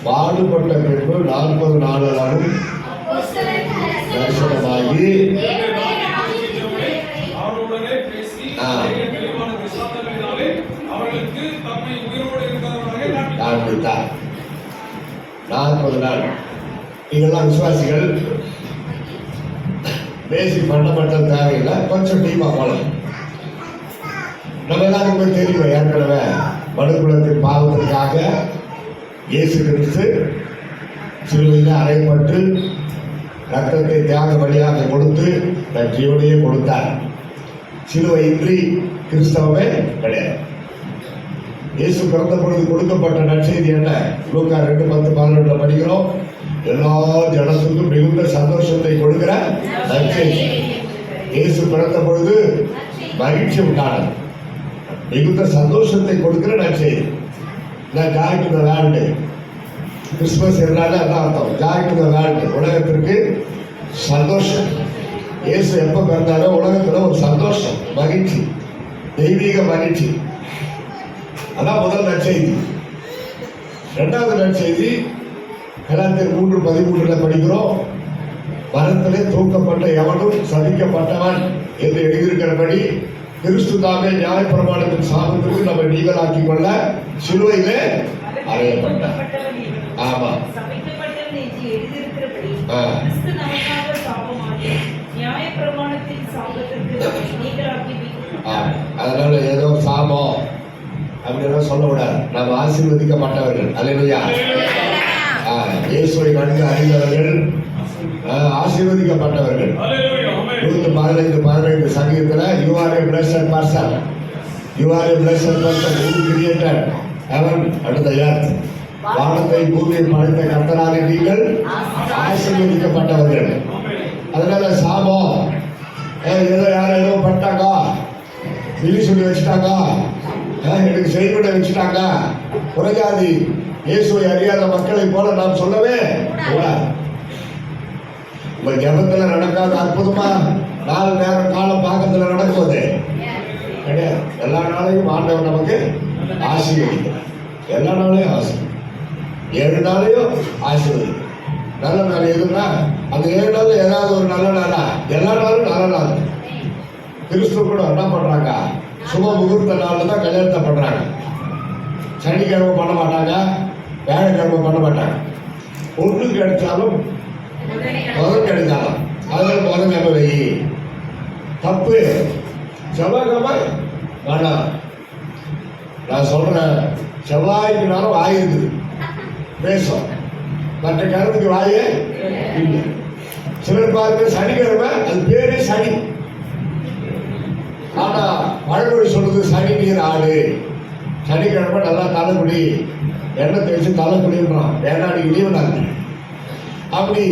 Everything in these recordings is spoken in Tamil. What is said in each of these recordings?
பாடுபட்ட பின்பு 40 நாளும் தரிசனமாகி காண்பித்தார். 40 நாள். நீங்கள்லாம் விசுவாசிகள், பேசிக் ஃபண்டமெண்டல் தேவையில்லை, கொஞ்சம் டீப்பா போகலாம். நம்ம எல்லாருக்குமே தெரியும், ஏற்கனவே மனுக்குலத்தின் பாவத்திற்காக இயேசு கிறிஸ்து சிலுவையில் அறையப்பட்டு ரத்தத்தை தியாக பலியாக கொடுத்து தன் ஜீவனையே கொடுத்தார். சிலுவை இன்றி கிறிஸ்தவமே கிடையாது. இயேசு பிறந்த பொழுது கொடுக்கப்பட்ட நற்செய்தி என்ன? லூக்கா 2:10-12 படிக்கிறோம். எல்லா ஜனத்துக்கும் மிகுந்த சந்தோஷத்தை கொடுக்கிற நற்செய்தி. இயேசு பிறந்த பொழுது மகிழ்ச்சி உண்டானது, மிகுந்த சந்தோஷத்தை கொடுக்கிற நற்செய்தி. Joy to the world. Christmas இருந்தாலும் அதான் அர்த்தம், ஜாய் டு த வேர்ல்டு. உலகத்திற்கு சந்தோஷம். இயேசு எப்ப பிறந்தாலும் உலகத்துல ஒரு சந்தோஷம், மகிழ்ச்சி, தெய்வீக மகிழ்ச்சி. அதான் முதல் நற்செய்தி. இரண்டாவது நற்செய்தி கலாத்தியர் 3:13 படிக்கிறோம். மரத்திலே தூக்கப்பட்ட எவனும் சபிக்கப்பட்டவன் என்று எழுதியிருக்கிறபடி கிறிஸ்து தாமே நியாயப்பிரமாணத்தின் சாபத்திற்கு நம்ம நீங்களாக்கிக் கொள்ள சிலுவையிலே அறையப்பட்டார். ஆமா, அதனால ஏதோ சாபம் அப்படின்னா சொல்லக்கூடாது. நாம் ஆசீர்வதிக்கப்பட்டவர்கள். அல்லேலூயா. இயேசுவை நன்கு அறிந்தவர்கள், ஆசீர்வதிக்கப்பட்டவர்கள். 15 சங்கீதத்துல you are a blessed person, you are a blessed person who created heaven and the earth. வானத்தை பூமியை படைத்த கர்த்தராலே நீங்கள் ஆசீர்வதிக்கப்பட்டவர்கள். அதனால சாபம் ஏதோ யாரும் ஏதோ பட்டாங்க, விழி சொல்லி வச்சுட்டாங்க, எனக்கு செய்விட வச்சுட்டாங்க, புறஜாதி இயேசுவை அறியாத மக்களை போல நாம் சொல்லவே கூடாது. உங்க ஜபத்துல நடக்காத அற்புதமா 4 நேரம் காலம் பாக்கத்துல நடக்குவது கிடையாது. எல்லா நாளையும் ஆண்டவர் நமக்கு ஆசீர்வதிக்கிறார். எல்லா நாளையும் ஆசீர்வதி, 7 நாளையும் ஆசீர்வதி. நல்ல நாள் எதுனா அந்த 7 நாள் ஏதாவது ஒரு நல்ல நாளா? எல்லா நாளும் நல்ல நாள். கிறிஸ்துவ கூட என்ன பண்றாங்க? சுப முகூர்த்த நாள்ல தான் கல்யாணத்தை பண்றாங்க. சனிக்கிழமை பண்ண மாட்டாங்க, வியாழக்கிழமை பண்ண மாட்டாங்க. ஒன்று கிடைச்சாலும் முதல் கிடைச்சாலும் அதில் முதல் வை. தப்பு. செவ்வாய்க்கிழமை வேண்டாம். நான் சொல்றேன், செவ்வாய்க்கு நேரம் வாய் இருக்குது, பேசும். மற்ற கிழமைக்கு வாயே இல்லை. சிலர் பாருங்க, சனிக்கிழமை அது பேரே சனி. ஆனா பழமொழி சொல்றது சனி நீர் ஆடு. சனிக்கிழமை நல்லா தலைக்குடி, எண்ணெய் தேய்ச்சி தலைக்குடின்றான். வேணாடி லீவு நாள். அப்படி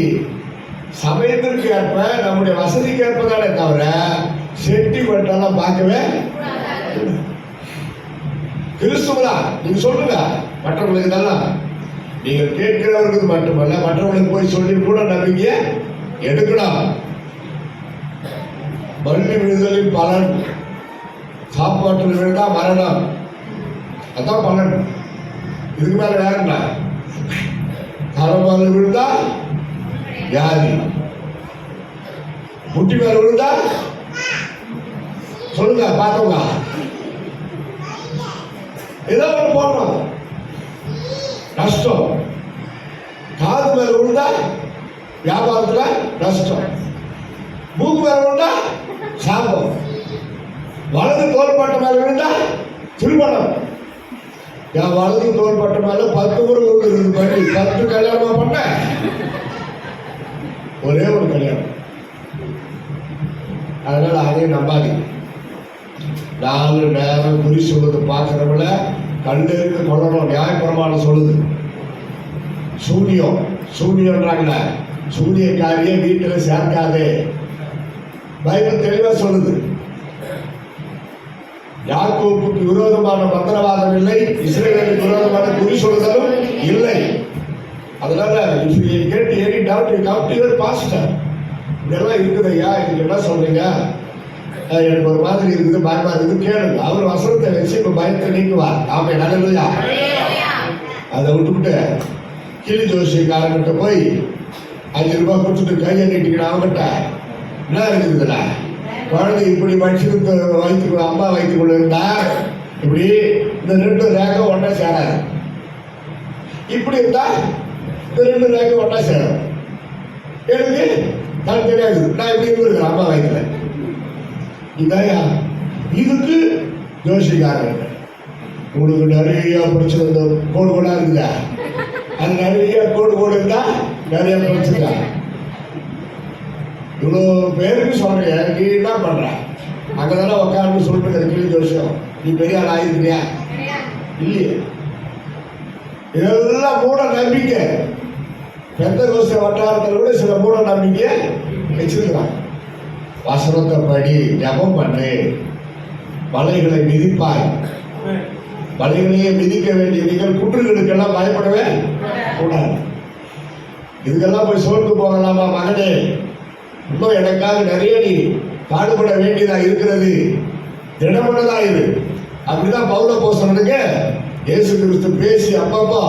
சமயத்திற்கு ஏற்ப நம்முடைய வசதிக்கு ஏற்பதானே தவிர சென்டிமெண்டெல்லாம் பார்க்கவே. கிறிஸ்துவா நீங்க சொல்லுங்க மற்றவங்களுக்கு நல்லா. நீங்கள் கேட்கிறவர்களுக்கு மட்டுமல்ல, மற்றவர்களுக்கு போய் சொல்லி கூட நம்பிக்கை எடுக்கணும். மறுபடி விழுதலின் பலன் சாப்பாட்டில் விழுந்தா மரணம், அதான் பலன். இதுக்கு மேல வேற என்ன? தலைமையில விழுந்தா வியாதி, முட்டி மேல விழுந்தா சொல்லுங்க பார்த்தவங்க ஏதோ ஒன்று போடணும், நஷ்டம். காது மேல விழுந்தா வியாபாரத்துல நஷ்டம், மூக்கு மேல விழுந்தா சாபம், வலது தோள்பட்ட மேல விழுந்தா திருமணம். என் வலது தோள்பட்ட மேல 10 முறை பண்ணி 10 கல்யாணமா பண்ண, ஒரே ஒரு கல்யாணம். அதனால அதையும் நம்பாதீங்க. 4 நேரம் குறி சொல்லுது பார்க்கிறவங்கள கண்டெடுத்து கொள்ளணும். நியாயப்பிரமாணம் சொல்லுது. சூனியன்றாங்கள, சூனியக்காரியை வீட்டுல சேர்க்காதே. பைபிள் தெளிவா சொல்லுது. யாக்கோப்புக்கு விரோதமான மந்திரவாதம் இல்லை, இஸ்ரவேலுக்கு விரோதமான குறி சொல்லுதலும் இல்லை. அதனால கேட்டு any doubt you come to your pastor. இதெல்லாம் இருக்குது ஐயா, இதுக்கு என்ன சொல்றீங்க? எனக்கு ஒரு மாதிரி இருக்குது, பயமா இருக்குது, கேளுங்க. அவர் வசனத்தை வச்சு இப்ப பயத்தை நீக்குவார். ஆமே, நல்லதுயா. அதை விட்டுவிட்டு கிளி ஜோசியக்காரங்கிட்ட போய் 5 ரூபாய் கொடுத்துட்டு கையை நீட்டிக்கிட்டு அவங்ககிட்ட என்ன இருக்குதுல்ல, குழந்தை இப்படி மனுஷனுக்கு வயிற்றுக்குள்ள அம்மா வயிற்றுக்குள்ள இருந்தா இப்படி இந்த 2 ரேகை ஒன்னா சேராது, இப்படி இருந்தா இந்த 2 ரேகை ஒன்னா சேரும். எனக்கு நான் தெரியாது, நான் இப்படி இருந்திருக்கிறேன் அம்மா வயிற்றுல. இதாயா இதுக்கு ஜோசிக்காரங்க உங்களுக்கு நிறைய பிரச்சனை கோடு கோடா இருக்குதா, அது நிறைய கோடு இருந்தா நிறைய பிரச்சனை. இவ்வளோ பேருக்கு சொல்றீங்க, நீ என்ன பண்ற? அங்கதானே உட்காந்து சொல்லிட்டு கிளி ஜோசியம், நீ பெரிய ஆள் ஆயிருக்கிறியா? இல்லையே. இதெல்லாம் மூட நம்பிக்கை. பெந்தகோஸ்தே வட்டாரத்தில் கூட சில மூட நம்பிக்கை வச்சிருக்கிறான். வசனத்தை படி, ஜபம் பண்ணு, மலைகளை மிதிப்பாய். மலைகளையே மிதிக்க வேண்டிய நீங்கள் குற்றுகளுக்கெல்லாம் பயப்படவே கூடாது. இதுக்கெல்லாம் போய் சோர்ந்து போகலாமா மகனே? இன்னும் எனக்காக நிறைய நீ பாடுபட வேண்டியதா இருக்கிறது, திடமனதா இரு. அப்படிதான் பவுல போஸ்தலனுக்கு இயேசு கிறிஸ்து பேசி அப்பப்பா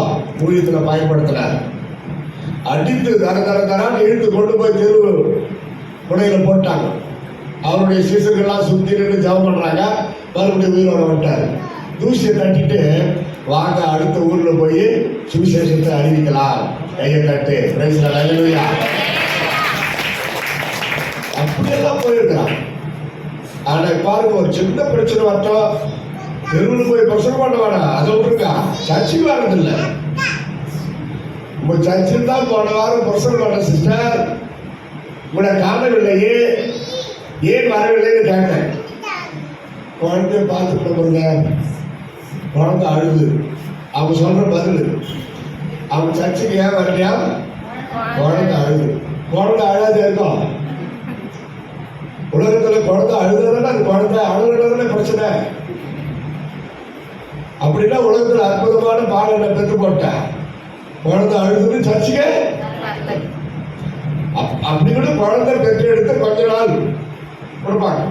ஊழியத்துல பயன்படுத்தினார். அடித்து தரான்னு இழுத்து கொண்டு போய் தெரு முனையில போட்டாங்க. அவருடைய சீசர்கள்லாம் சுத்தி நின்று ஜபம் பண்றாங்க. மறுபடியும் உயிரோட விட்டாரு. தூசியை தட்டிட்டு வாங்க அடுத்த ஊர்ல போய் சுவிசேஷத்தை அறிவிக்கலாம், கையை தட்டு. அப்படியெல்லாம் போயிருக்கிறான். ஆனா பாருங்க, ஒரு சின்ன பிரச்சனை வரட்டும் தெருவில் போய் பிரச்சனை பண்ண வேணாம், அதை விட்டுருக்கா. சர்ச்சுக்கு வர்றதில்லை. உங்க சர்ச்சில் தான் போன வாரம் பிரச்சனை பண்ண சிஸ்டர், உங்களை காணவில்லையே, ஏன் வரவில்லைன்னு கேட்டேன். குழந்தைய பார்த்துட்டு போங்க, குழந்தை அழுது. அவங்க சொல்ற பதில், அவங்க சர்ச்சுக்கு ஏன் வரலையா? குழந்தை அழுது. குழந்தை அழாது இருக்கும். உலகத்துல குழந்தை அழுதுனா அது குழந்தை அழுதுறதுல பிரச்சனை. அப்படின்னா உலகத்துல அற்புதமான பாடலை பெற்று போட்டேன். குழந்தை அழுதுன்னு சர்ச்சுக்கு அப்படி கூட குழந்தை பெற்று எடுத்து கொஞ்ச நாள் கொடுப்பாங்க,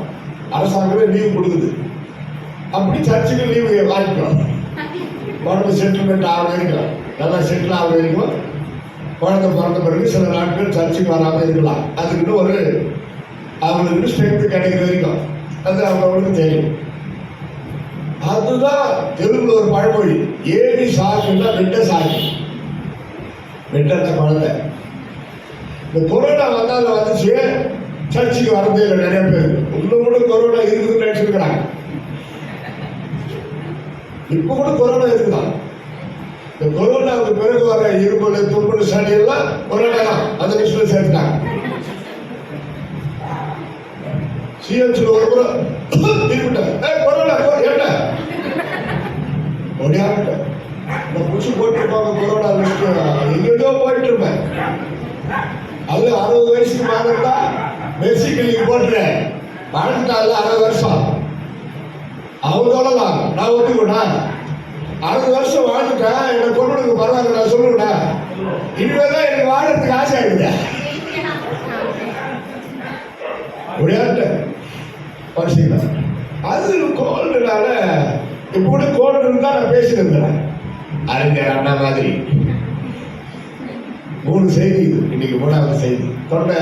அரசாங்கமே லீவ் கொடுக்குது. அப்படி சர்ச்சுக்கு லீவு வாங்கிக்கும். குழந்தை செட்டில்மெண்ட் ஆக வரைக்கும், நல்லா செட்டில் ஆக வரைக்கும், குழந்தை பிறந்த பிறகு சில நாட்கள் சர்ச்சுக்கு வராமல் இருக்கலாம். அதுக்குன்னு ஒரு அவங்களுக்கு ஸ்ட்ரென்த் கிடைக்கிற வரைக்கும் அது அவங்களுக்கு தெரியும். அதுதான் தெலுங்குல ஒரு பழமொழி, ஏடி சாக்குன்னா வெட்ட சாக்கு. வெட்ட குழந்தை. இந்த கொரோனா வந்தால வந்துச்சு, சர்ச்சுக்கு வரதே இல்லை நிறைய பேர். இன்னும் கூட கொரோனா இருக்குதுன்னு நினைச்சிருக்கிறாங்க. இப்ப கூட கொரோனா இருக்குதான். இந்த கொரோனாவுக்கு பிறகு வர இருமல், தும்பல், சளி எல்லாம் கொரோனா தான், அந்த லிஸ்ட்ல சேர்த்துட்டாங்க. சிஎம்சில ஒரு முறை கொரோனா என்ன ஒடியாட்ட புடிச்சு போட்டுருப்பாங்க. கொரோனா லிஸ்ட் எங்கேயோ போயிட்டு இருப்பேன். அது 60 வயசுக்கு மேல இருந்தா மெக்சிகோ போட்டுறேன். வாழ்ந்துட்டால 60 வருஷம் அவங்க சொல்லலாம், நான் ஒத்துக்கூடா 60 வருஷம் வாழ்ந்துட்டேன், என்னை கொண்டு பரவாயில்ல, நான் சொல்லுங்கடா. இனிமேதான் எனக்கு வாழறதுக்கு ஆசை ஆகுது. அது கோல்டுனால இப்ப கூட கோல்டு இருந்தா நான் பேசியிருந்தேன். அறிஞர் அண்ணா மாதிரி 3 செய்தி, இன்னைக்கு 3வது செய்தி. தொண்டை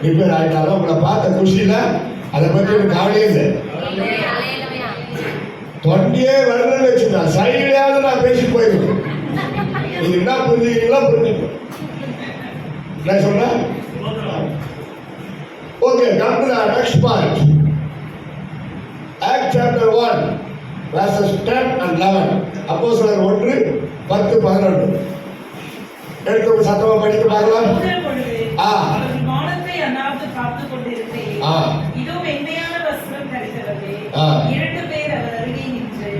ரிப்பேர் ஆயிட்டாலும் உங்களை பார்த்த குஷியில அதை பற்றி எனக்கு கவலையே இல்லை. தொண்டையே வரலன்னு வச்சுட்டா சைட்லயாவது நான் பேசி போயிருக்கேன். நீங்க என்ன புரிஞ்சுக்கிறீங்களா புரிஞ்சுக்கணும். என்ன சொல்றேன்? Okay, come to the next point. Acts chapter 1, verses 10 and 11. அப்போஸ்தலர் 1:10-11. எடுத்து சத்தமா படிக்க பார்க்கலாம். வானத்தை அண்ணாந்து பார்த்து கொண்டிருந்தேன். இதோ வெண்மையான வஸ்திரம் தரித்தவரே 2 பேர் அவர் அருகே நின்று,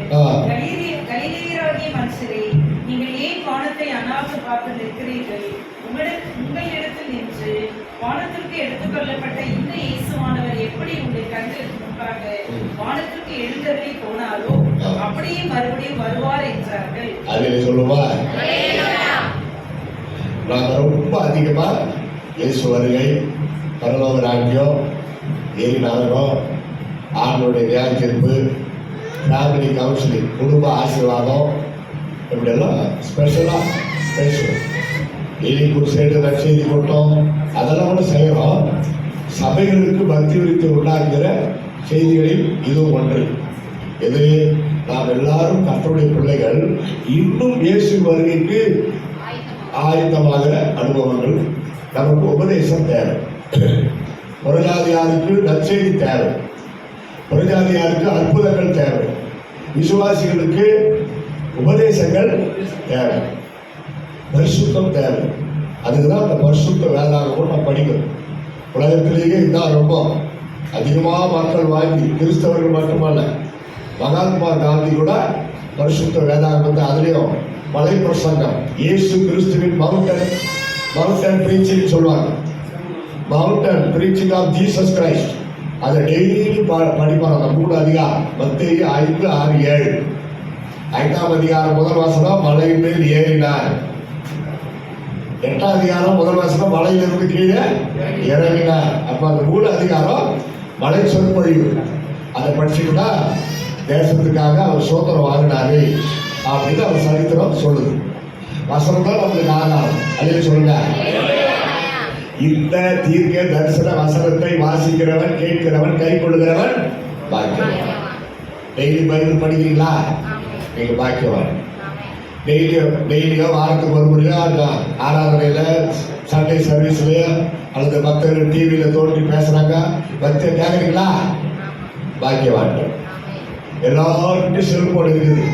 கலிலேயராகிய மனுஷரே, நீங்கள் ஏன் வானத்தை அண்ணாந்து பார்த்து நிற்கிறீர்கள்? உங்களிடத்தில் நின்று வானத்திற்கு எடுத்துக்கொள்ளப்பட்ட இந்த இயேசுவானவர் எப்படி உங்கள் கண்களுக்கு முன்பாக வானத்திற்கு எழுந்தருளி போனாரோ அப்படியே மறுபடியும் வருவார் என்றார்கள். அதில் சொல்லுவா, நாங்க ரொம்ப அதிகமா இயேசு வருகை, பரலோக ராஜ்யம், ஏறி நரகம், ஆண்டோடைய நியாயத்தீர்ப்பு, ஃபேமிலி கவுன்சிலிங், குடும்ப ஆசீர்வாதம், இப்படியெல்லாம் ஸ்பெஷலாக பேசுவோம். ஒரு சைடு நற்செய்தி கூட்டம் அதெல்லாம் கூட செய்கிறோம். சபைகளுக்கு பக்தி விருத்தி உண்டாக்குகிற செய்திகளில் இதுவும் ஒன்று. இது நாம் எல்லாரும் கர்த்தருடைய பிள்ளைகள் இன்னும் இயேசு வருகைக்கு ஆயத்தமாகிற அனுபவங்கள். நமக்கு உபதேசம் தேவை. புறஜாதியாருக்கு நற்செய்தி தேவை, புறஜாதியாருக்கு அற்புதங்கள் தேவை, விசுவாசிகளுக்கு உபதேசங்கள் தேவை, பரிசுத்தம் தேவை. அதுக்குதான் அந்த பரிசுத்த வேதாகமும் நான் படிக்கணும். உலகத்திலேயே இதுதான் ரொம்ப அதிகமாக மக்கள் வாங்கி, கிறிஸ்தவர்கள் மட்டுமல்ல, மகாத்மா காந்தி கூட பரிசுத்த வேதாகமத்தை, அதுலேயும் மலை பிரசங்கம், இயேசு கிறிஸ்துவின் மவுண்டன் பிரீச்சிங் சொல்லுவாங்க. Mountain preaching of Jesus Christ. அதை டெய்லி படிப்பாங்க. அந்த 3 அதிகாரம், மத்தேயு 5, 6, 7. 5ஆம் அதிகாரம் முதல் வசனம், மலையின் மேல் ஏறினார். 8ஆம் அதிகாரம் முதல் வசனம், மலையிலிருந்து கீழே இறங்கினார். அப்ப அந்த 3 அதிகாரம் மலை சொற்பொழிவு. அதை படிச்சுக்கிட்டா தேசத்துக்காக அவர் சுதந்திரம் வாங்கினாரு அப்படின்னு அவர் சரித்திரம் சொல்லுது. வசனம் தான் நம்மளுக்கு ஆதாரம். அதே சொல்லுங்க. இந்த தீர்க்க தரிசன வசனத்தை வாசிக்கிறவன், கேட்கிறவன், கை கொள்ளுகிறவன் பாக்கியவான். டெய்லி பைபிள் படிக்கிறீங்களா? நீங்க பாக்கியவான். டெய்லியோ வாரத்துக்கு ஒரு முறையோ ஆராதனையில, சண்டே சர்வீஸ்லயோ அல்லது பக்தர்கள் டிவியில தோன்றி பேசுறாங்க, பக்தி கேட்குறீங்களா? பாக்கியவான். எல்லாருக்கும் செல்போன் இருக்குது,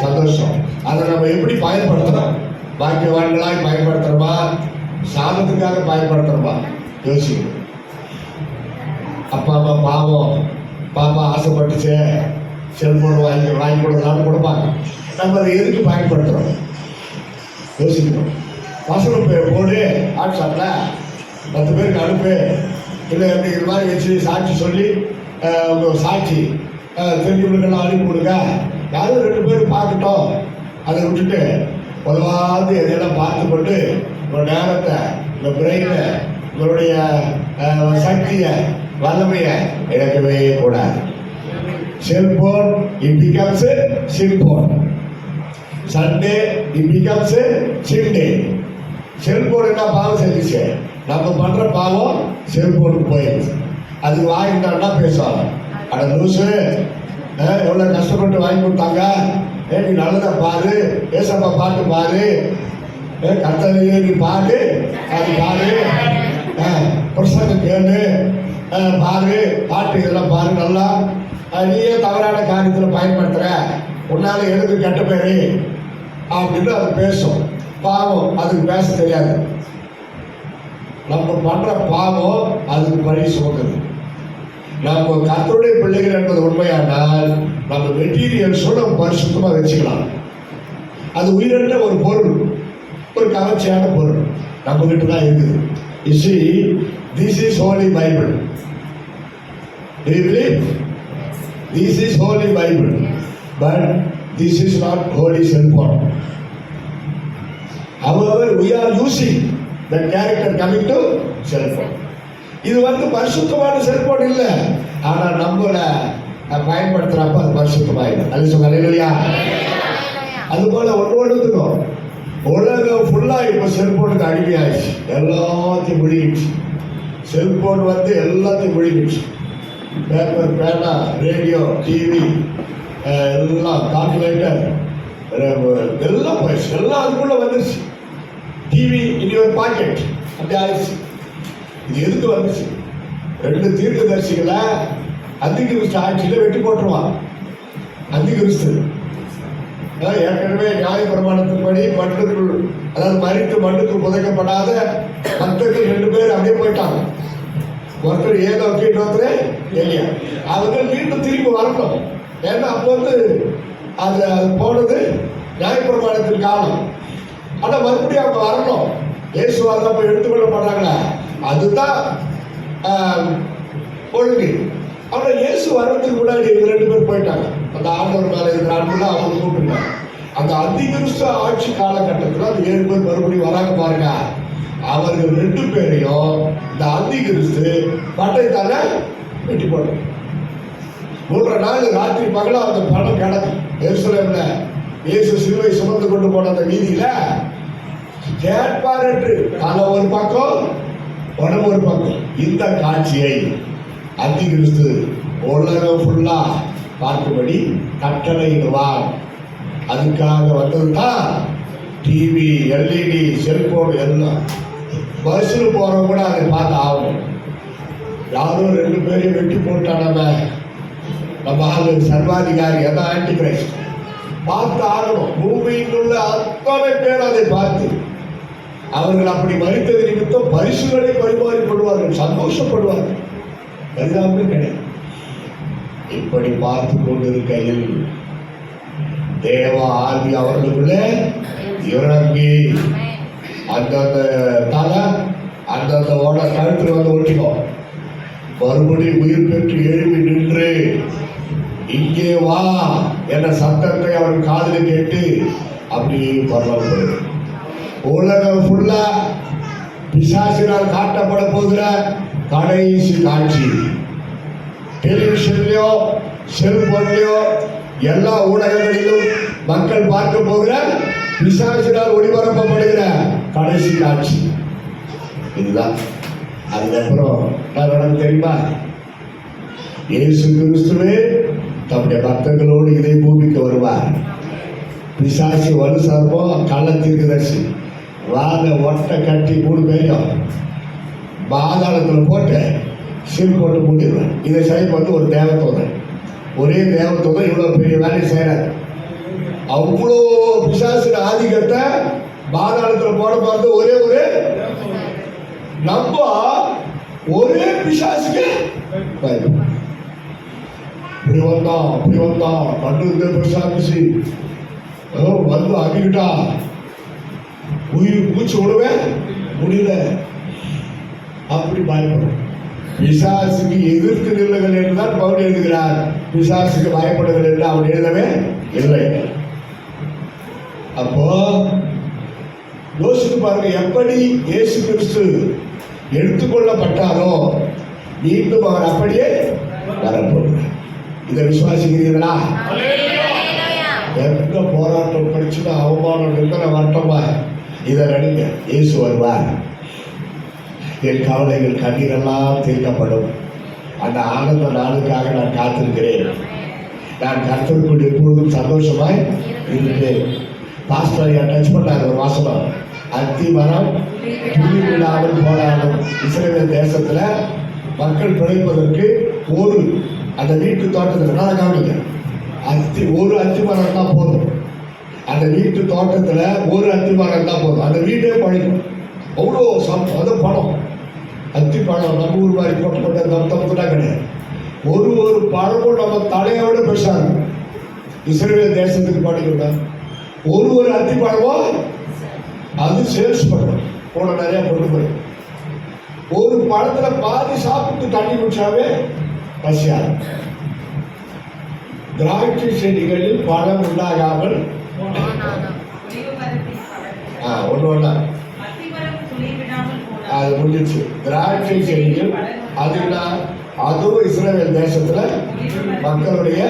சந்தோஷம். அதை நம்ம எப்படி பயன்படுத்தணும்? பாக்கியவான்களாய் பயன்படுத்துறோமா, சாதத்துக்காக பயன்படுத்துறோமா? யோசிக்கணும். அப்பா அம்மா பாவம், பாப்பா ஆசைப்பட்டுச்சு, செல்போன் வாங்கி கொடுக்கலான்னு கொடுப்பாங்க. நம்ம அதை எதுக்கு பயன்படுத்துகிறோம்? யோசிக்கணும். வசனம் போடு, வாட்ஸ்அப்பில் 10 பேருக்கு அனுப்பு, இல்லை எப்படி இது மாதிரி வச்சு சாட்சி சொல்லி உங்கள் சாட்சி தெரிஞ்சவங்களுக்கெல்லாம் அனுப்பி கொடுங்க. யாரும் 2 பேர் பார்க்கட்டும். அதை விட்டுட்டு பொதுவாக எதையெல்லாம் பார்த்து கொண்டு உங்கள் நேரத்தை, உங்கள் பிரெயினை, உங்களுடைய சக்தியை, வல்லமையை இழக்கவே கூடாது. Cellphone it becomes sill phone. Sunday it becomes sin day. Cellphone என்ன பாவம் செஞ்சிச்சு? நம்ம பண்ற பாவம் செல்போனுக்கு போயிடுச்சு. அதுக்கு வாங்கிட்டான்னா பேசுவாங்க, அட லூசு, எவ்வளோ கஷ்டப்பட்டு வாங்கி கொடுத்தாங்க, நீ நல்லதை பாரு, ஏசப்பா பாட்டு பாரு, கர்த்தரையே நீ பாரு, அது பாரு, பிரசங்கம் கேளு, பாரு, பாட்டு இதெல்லாம் பாரு, நல்லா நீயே தவறான காரியத்தில் பயன்படுத்துற, உன்னால எதுக்கு கெட்ட பேரு அப்படின்னு அது பேசும். பாவம் அதுக்கு பேச தெரியாது. நம்ம பண்ற பாவம் அதுக்கு பழி சுமக்குது. நம்ம கர்த்தருடைய பிள்ளைகள் என்பது உண்மையானால் நம்ம மெட்டீரியல்ஸோட பரிசுத்தமாக வச்சுக்கலாம். அது உயிரற்ற ஒரு பொருள், ஒரு கவர்ச்சியான பொருள் நம்ம கிட்ட தான் இருக்குது. You see, this is Holy Bible. Do you believe? This is Holy Bible, but this is not Holy cell phone. However, we are using that character coming to cell phone. இது பரிசுத்தமான செல்போன் இல்லை, ஆனால் நம்மள பயன்படுத்துறப்ப அது பரிசுத்தமாயிடும். அது சொல்ல இல்லையா? அதுபோல ஒன்றுக்கும் உலகம் ஃபுல்லா இப்ப செல்போனுக்கு அடிமையாயிடுச்சு. எல்லாத்தையும் விழுகிடுச்சு. செல்போன் எல்லாத்தையும் விழுகிடுச்சு. பேப்பர், பேனா, ரேடியோ, டிவி, எல்லாம் கால்குலேட்டர் எல்லாம் போயிடுச்சு. எல்லாம் அதுக்குள்ள வந்துருச்சு. டிவி இனி ஒரு பாக்கெட் அப்படி ஆயிடுச்சு. இது எதுக்கு வந்துச்சு? 2 தீர்க்கதரிசிகளை அந்திகிறிஸ்து ஆட்சியில் வெட்டி போட்டுருவான். அந்திகிறிஸ்து ஏற்கனவே நியாய பிரமாணத்தின்படி மண்ணுக்குள், அதாவது மறித்து மண்ணுக்கு புதைக்கப்படாத பக்தர்கள் 2 பேர் அப்படியே போயிட்டாங்க. ஒருத்தர் ஏதோக்கு, இன்னொருத்தர் எலியா. அவங்க மீண்டும் திரும்பி வரணும். ஏன்னா அப்போ அது போனது நியாயப்பிரமாணத்தின் காலம். ஆனால் மறுபடியும் அவங்க வரணும். இயேசுவாக அப்போ எடுத்துக்கொள்ளப்படுறாங்களே, அதுதான் ஒழுங்கு. ஆனால் இயேசு வர்றதுக்கு முன்னாடி 2 பேர் போயிட்டாங்க. அந்த ஆண்டவர் மேலே இருக்கிற அன்புல அவங்க கூப்பிட்டுருந்தாங்க. அந்த அந்திகிறிஸ்து ஆட்சி காலகட்டத்தில் அந்த 7 பேர் மறுபடியும் வராங்க பாருங்க. அவர்கள் 2 பேரையும் இந்த அந்திகிறிஸ்து பட்டயத்தால வெட்டி போடுறாங்க. 3 நாள் ராத்திரி பகலா அந்த பணம் கிடக்கு எருசலேம்ல. இயேசு சிலுவை சுமந்து கொண்டு போன அந்த வீதியில கேட்பார் என்று தலை ஒரு பக்கம் உடம்பு ஒரு பக்கம். இந்த காட்சியை அந்தி கிறிஸ்து உலகம் ஃபுல்லா பார்க்கும்படி கட்டளையிடுவார். அதுக்காக வந்ததுதான் டிவி, எல்இடி, செல்போன் எல்லாம். பஸ்ஸில் போறவங்க கூட அதை பார்த்து ஆகணும். யாரும் 2 பேரையும் வெட்டி போட்டான நம்ம ஆளு சர்வாதிகாரி, அதான் ஆன்டி கிரைஸ்ட். பார்த்து ஆகணும். பூமியில் உள்ள அத்தனை பேர் அதை பார்த்து அவர்கள் அப்படி மறித்தது நிமித்தம் பரிசுகளை பரிமாறிக்கொள்வார்கள், சந்தோஷப்படுவார்கள். பரிதாபமே கிடையாது. இப்படி பார்த்து கொண்டிருக்கையில் தேவ ஆவி அவர்களுக்குள்ளே இறங்கி அந்தந்த தலை அந்தந்த ஓட கழுத்தில் வந்து ஒட்டிக்கும். மறுபடியும் உயிர் பெற்று எழுப்பி நின்று இங்கே வா என்ற சத்தத்தை அவர் காதில் கேட்டு அப்படியே பரவாயில்லை. உலகம் ஃபுல்லா பிசாசினால் காட்டப்பட போகிற கடைசி காட்சி டெலிவிஷன்லயோ செல்போன்லயோ எல்லா ஊடகங்களிலும் மக்கள் பார்க்க போகிற பிசாசினால் ஒளிபரப்பப்படுகிற கடைசி காட்சி இதுதான். அதுக்கப்புறம் நான் நடந்து தெரியுமா, இயேசு கிறிஸ்துவே தம்முடைய பக்தர்களோடு இதே பூமிக்கு வருவார். பிசாசு வலு சர்ப்பம் கள்ளத்தீர்க்கதரிசி வாத ஒட்டை கட்டி 3 பேரையும் பாதாளத்தில் போட்டு சீல் போட்டு மூடிடுவார். இதை சரி பண்ணி ஒரு தேவதூதன், ஒரே தேவதூதன் இவ்வளோ பெரிய வேலையை செய்கிறார். அவ்வளோ பிசாசின் ஆதிக்கத்தை பாதாளத்தில் போட பார்த்து ஒரே ஒரு நம்ம ஒரே பிசாசுக்கு இப்படி வந்தான் அப்படி வந்தான் கண்டு பிசாசு வந்து அடிக்கிட்டா உயிர் மூச்சு விடவே முடியல. அப்படி பயப்படும். பிசாசுக்கு எதிர்த்து நில்லுங்கள் என்றுதான் பவுல் எழுதுகிறார். பிசாசுக்கு பயப்படுங்கள் என்று அவன் எழுதவே இல்லை. அப்போ யோசித்து பாருங்க, எப்படி இயேசு கிறிஸ்து எடுத்துக்கொள்ளப்பட்டாரோ மீண்டும் அவர் அப்படியே வரப்போகிறார். இதை விசுவாசிக்கிறீர்களா? எந்த போராட்டம் படிச்சுன்னா அவமானம் நிற்கிற வரட்டமா, இதை நினைங்க. இயேசு வருவார். என் கவலைகள் கண்ணீரெல்லாம் தீர்க்கப்படும். அந்த ஆனந்த நாளுக்காக நான் காத்திருக்கிறேன். நான் கர்த்தருக்குள் எப்பொழுதும் சந்தோஷமாய் இருப்பேன். பாஸ்டர் டச் பண்ணாங்க ஒரு வாசனம். அத்தி மரம் துளி விடாமல் போனாலும் இஸ்ரவேல் தேசத்துல மக்கள் பிழைப்பதற்கு ஒரு அந்த வீட்டு தோட்டத்தில் நல்லா கவனிங்க, ஒரு அத்தி மரம் தான் போதும். அந்த வீட்டு தோட்டத்துல ஒரு அத்தி மரம் தான் போதும். அந்த வீடே பழைக்கும். அவ்வளோ அது பணம். அத்தி பழம் நம்ம ஊர் மாதிரி போட்டு தப்புனா கிடையாது. ஒரு பழமும் நம்ம தலையோட பெருசா இருக்கும். இஸ்ரவேல் தேசத்துக்கு படிக்கணும். ஒரு அத்தி பழமும் அது சேல்ஸ் பண்ணும். போன நிறைய கொண்டு போய் ஒரு பழத்துல பாதி சாப்பிட்டு தண்ணி குடிச்சாவே பசியாது. திராட்சை செடிகளில் பழம் உண்டாகாமல் ஒன்று அது முடிஞ்சிச்சு. திராட்சை செடிகள் அதுவும் இஸ்ரவேல் தேசத்துல மக்களுடைய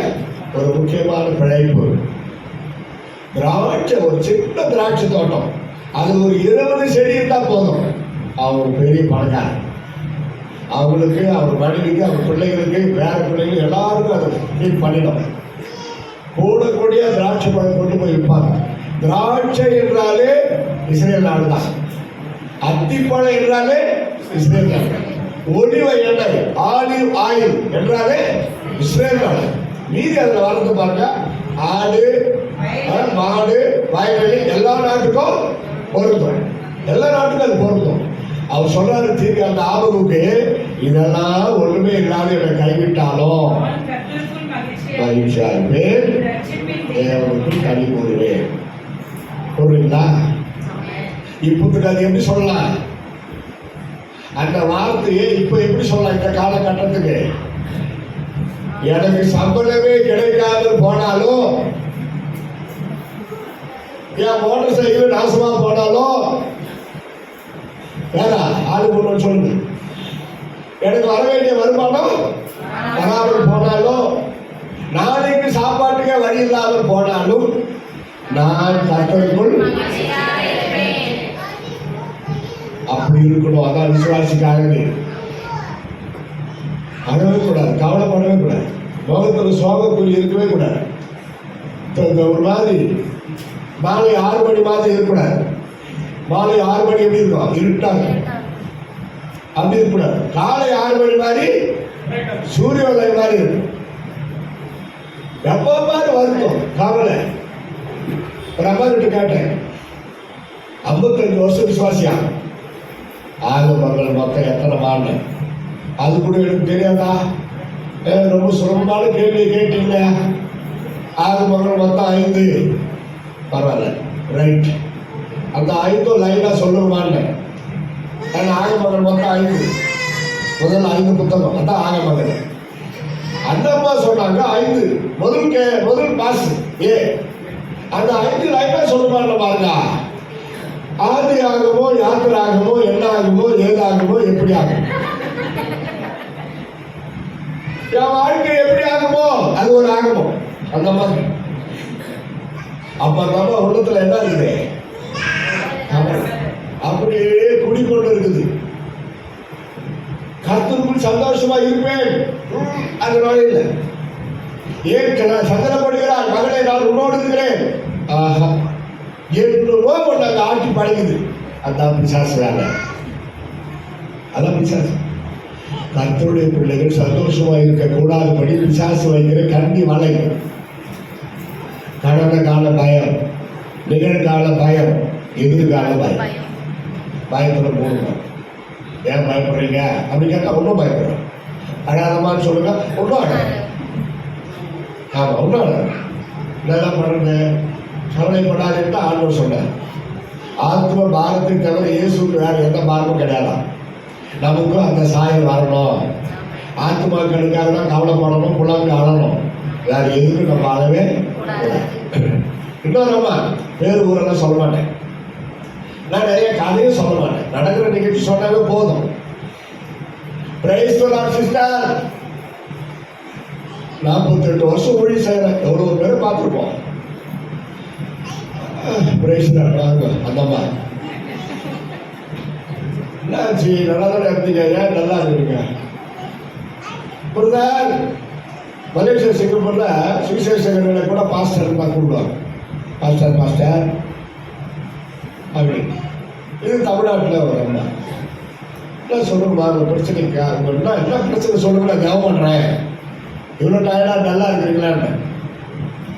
ஒரு முக்கியமான பிழைப்பு. திராட்சை ஒரு சின்ன திராட்சை தோட்டம், அது ஒரு 20 செடி இருந்தால் போதும். அவங்க பெரிய பணக்கார. அவங்களுக்கு, அவர் மனைவிக்கு, அவர் பிள்ளைகளுக்கு, வேற பிள்ளைகள் எல்லாருக்கும் அதை ஃபீட் பண்ணிடும். கூடக்கூடிய திராட்சை பழம் கொண்டு போய் விற்பாங்க. திராட்சை என்றாலே இஸ்ரேல் நாடு தான். அத்திப்பழம் என்றாலே இஸ்ரேல் நாடு. ஒலிவ எண்ணெய் ஆலிவ் ஆயில் என்றாலே இஸ்ரேல் நாடு. மீதி அதில் வளர்ந்து பாருங்க. ஆடு, மாடு, வயல்வெளி எல்லா நாட்டுக்கும் பொருந்தும். எல்லா நாட்டுக்கும் அது பொருந்தும். அவர் சொல்றாரு தீர்க்க அந்த ஆபகுக்கு, இதெல்லாம் ஒண்ணுமே இல்லாத என்னை கைவிட்டாலும் மகிழ்ச்சியா இருப்பேன், தேவனுக்கு கனி கூறுவேன். புரியுங்களா? இப்போதுக்கு அது எப்படி சொல்லலாம்? அந்த வார்த்தையை இப்ப எப்படி சொல்லலாம்? இந்த காலகட்டத்துக்கு எனக்கு சம்பளமே கிடைக்காது போனாலும், என் மோட்டர் சைக்கிள் நாசமா போனாலும், வேற ஆளு போட்டு சொல்லுங்க, எனக்கு வர வேண்டிய வருமானம் வராமல் போனாலும், நாளைக்கு சாப்பாட்டுக்கே வழி இல்லாமல் போனாலும் நான் கர்த்தருக்குள் அப்படி இருக்கணும். அதான் விசுவாசிக்காக அழவே கூடாது, கவலைப்படவே கூடாது, முகத்தில் சோகக்குறி இருக்கவே கூடாது. ஒரு மாதிரி மாலை 6 மணி மாதிரி இருக்கக்கூடாது. மாலை 6 மணி எப்படி இருக்கும்? இருட்டாங்க. அப்படி இருக்கக்கூடாது. காலை 6 மணி மாதிரி சூரிய உதய மாதிரி இருக்கும். எப்போ மாதிரி வருத்தம், கவலை. ஒரு அம்மா கிட்ட கேட்டேன், 52 வருஷம் விசுவாசியா, ஆக மகள் மொத்தம் எத்தனை மாண்டு? அது கூட எனக்கு தெரியாதா? ரொம்ப சுலபமான கேள்வி கேட்டீங்க. ஆக மகள் மொத்தம் 5. பரவாயில்ல, ரைட். அந்த 5 லைனா சொல்லுவான்னு. ஆக மகள் மொத்தம் 5. முதல்ல 5 புத்தகம், அதான் ஆக மகள். அந்த அம்மா சொன்னாங்க 5 முதல் பாஸ். அந்த 5 லைனா சொல்லுவாங்க பாருங்க. ஆதி ஆகுமோ, யாத்திரை ஆகுமோ, என்ன ஆகுமோ, ஏதாகுமோ, எப்படி ஆகும், என் வாழ்க்கை எப்படி ஆகுமோ அது ஒரு ஆகுமோ. அந்த மாதிரி அப்ப நம்ம உள்ளத்துல என்ன இருக்குது? அப்படியே குடிக்கொண்டு இருக்குது. கர்த்தருக்குள் சந்தோஷமா இருப்பேன், அதனால இல்லை. ஏன் சந்தனப்படுகிறார், மகனை நான் உன்னோடு இருக்கிறேன். ஆஹா, எவ்வளவோ நாங்கள் ஆட்டி பழகுது. அதான் பிசாசு வேலை, அதான் பிசாசு. கர்த்தருடைய பிள்ளைகள் சந்தோஷமா இருக்கக்கூடாதுபடி பிசாசு வைக்கிற கண்டி வலை. கடந்த கால பயம், நிகழ்கால பயம், எதிர்கால பயம். பயப்பட போடுங்க. ஏன் பயப்படுறீங்க அப்படின்னு கேட்டா ஒன்றும் பயப்படுறோம். அழாதமான்னு சொல்லுங்க, ஒன்றும் அழாது. ஆமா, ஒன்றும் அழாது. நல்லா பண்ணுங்க, கவலைப்படாதுன்னு ஆண்டவர் சொன்னார். ஆத்ம பாரத்தை தவிர இயேசுக்கு வேற எந்த பாரமும் கிடையாதான். நமக்கும் அந்த சாயல் வரணும். ஆத்மாக்களுக்காக தான் கவலைப்படணும், புலம்பி அழணும். வேற எதுக்கும் நம்ம அழவே. இன்னும் நம்ம பேர் ஊரெல்லாம் சொல்ல மாட்டேன், நான் நிறைய கதையும் சொல்ல மாட்டேன். நடக்கிற நிகழ்ச்சி சொன்னாவே போதும். Praise the Lord sister. 48 வருஷம் ஊழி செய்யறேன், எவ்வளவு பேர் பார்த்துருப்போம். Praise the Lord. வாங்க அந்தம்மா, என்னாச்சு? நல்லா தானே இருந்தீங்க, ஏன் நல்லா இருக்கீங்க? பிரதர், மலேசியா சிங்கப்பூர்ல சுவிசேஷகர்களை கூட பாஸ்டர் தான் கூப்பிடுவாங்க. பாஸ்டர் பாஸ்டர் அப்படி. இது தமிழ்நாட்டில் ஒரு அம்மா என்ன சொல்லுங்கம்மா, ஒரு பிரச்சனைக்கா என்ன பிரச்சனை சொல்லுங்க, நான் ஜெபம் பண்ணுறேன். இவ்வளோ டயர்டாக நல்லா இருக்கிறீங்களான்னு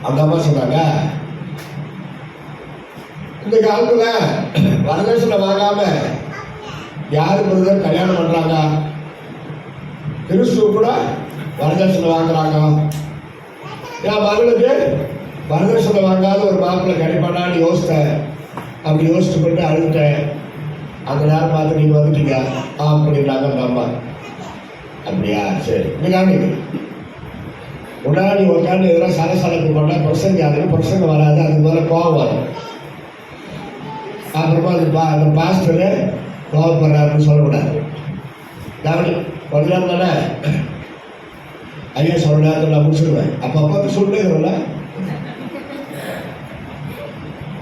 அந்த அம்மா சொன்னாங்க. இந்த காலத்தில் வரதட்சணை வாங்காம யாரு பிரதர் கல்யாணம் பண்றாங்க? கிறிஸ்துவ கூட வரதட்சணை வாங்குறாங்க. என் மகளுக்கு வரதட்சணை வாங்காத ஒரு மாப்பிள்ளை கிடைப்பானான்னு யோசித்தேன். அப்படி யோசிச்சு கொண்டு அழுத்தேன். அந்த நேரம் பார்த்து நீங்க வந்துட்டீங்க அப்படின்னாங்க அந்த அம்மா. அப்படியா, சரி. இன்னைக்காண்டி முன்னாடி உட்காந்து எதனா சலசலப்பு பண்ணா பிரசங்க ஆகுது, பிரசங்க வராது, அது மேலே கோபம் வரும். அப்புறமா அந்த பாஸ்டரு கோபப்படுறாருன்னு சொல்லக்கூடாது. கவனி, கொஞ்ச நேரம் தானே ஐயா சொல்ல நேரத்தில் நான் முடிச்சிடுவேன். அப்போ பார்த்து சொல்லுறல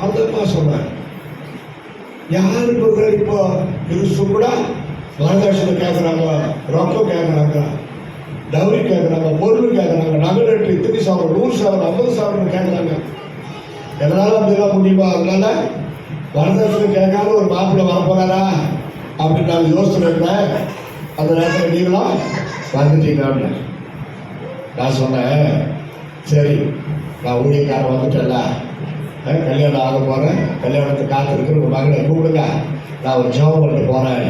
அந்த அம்மா சொன்னேன். யாருக்கு இப்போ கிறிஸ்து கூட வரதட்சணை கேட்குறாங்க, ரொக்கம் கேட்குறாங்க, டவுரி கேட்குறாங்க, பொருள் கேட்குறாங்க, நகை இத்தனை சவரம், 100 சவரம், 50 சவரம் கேட்குறாங்க. எதனால அப்படிலாம் முடியுமா? அதனால வரதட்சணை கேட்காத ஒரு மாப்பிள்ளை வரப்போறாரா அப்படின்னு நான் யோசிச்சுருந்தேன். அந்த நேரத்தில் நீங்களும் வந்துட்டீங்கன்னு நான் சொன்னேன். சரி, நான் ஊழியக்காரன் வந்துட்டேன்ல, கல்யாணம் ஆக போகிறேன், கல்யாணத்துக்கு காத்திருக்கிற ஒரு மகனை கூப்பிடுங்க, நான் ஒரு ஜெபம் பண்ணிட்டு போகிறேன்,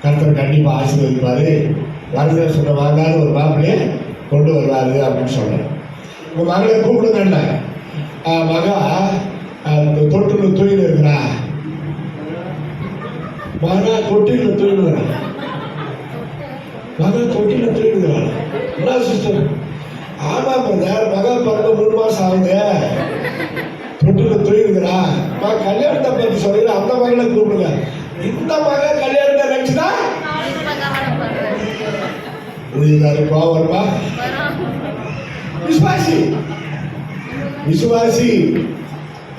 கர்த்தர் கண்டிப்பாக ஆசீர்வதிப்பார், வரதட்சணை வாங்காத ஒரு மாப்பிள்ளையை கொண்டு வருவார் அப்படின்னு சொன்னேன். உங்கள் மகளை கூப்பிடுங்க. மகா தொட்டில் தூயின்னு இருக்கிறா, மகா தொட்டியில் தூயினுங்கிறான், மகா தொட்டியில் தூயினுங்கிறான். என்ன சிஸ்டர்? ஆமாம் பிரதர், மகா பிறந்த 3 மாதம் ஆகுது, தொட்டில் தூயினுங்கிறா. கல்யாணத்தை பற்றி சொல்லிடு, அந்த மகளை கூப்பிடுங்க. இந்த மகன் கல்யாணத்தை நினைச்சுதான் கோவம் வருமா? விசுவாசி. விசுவாசி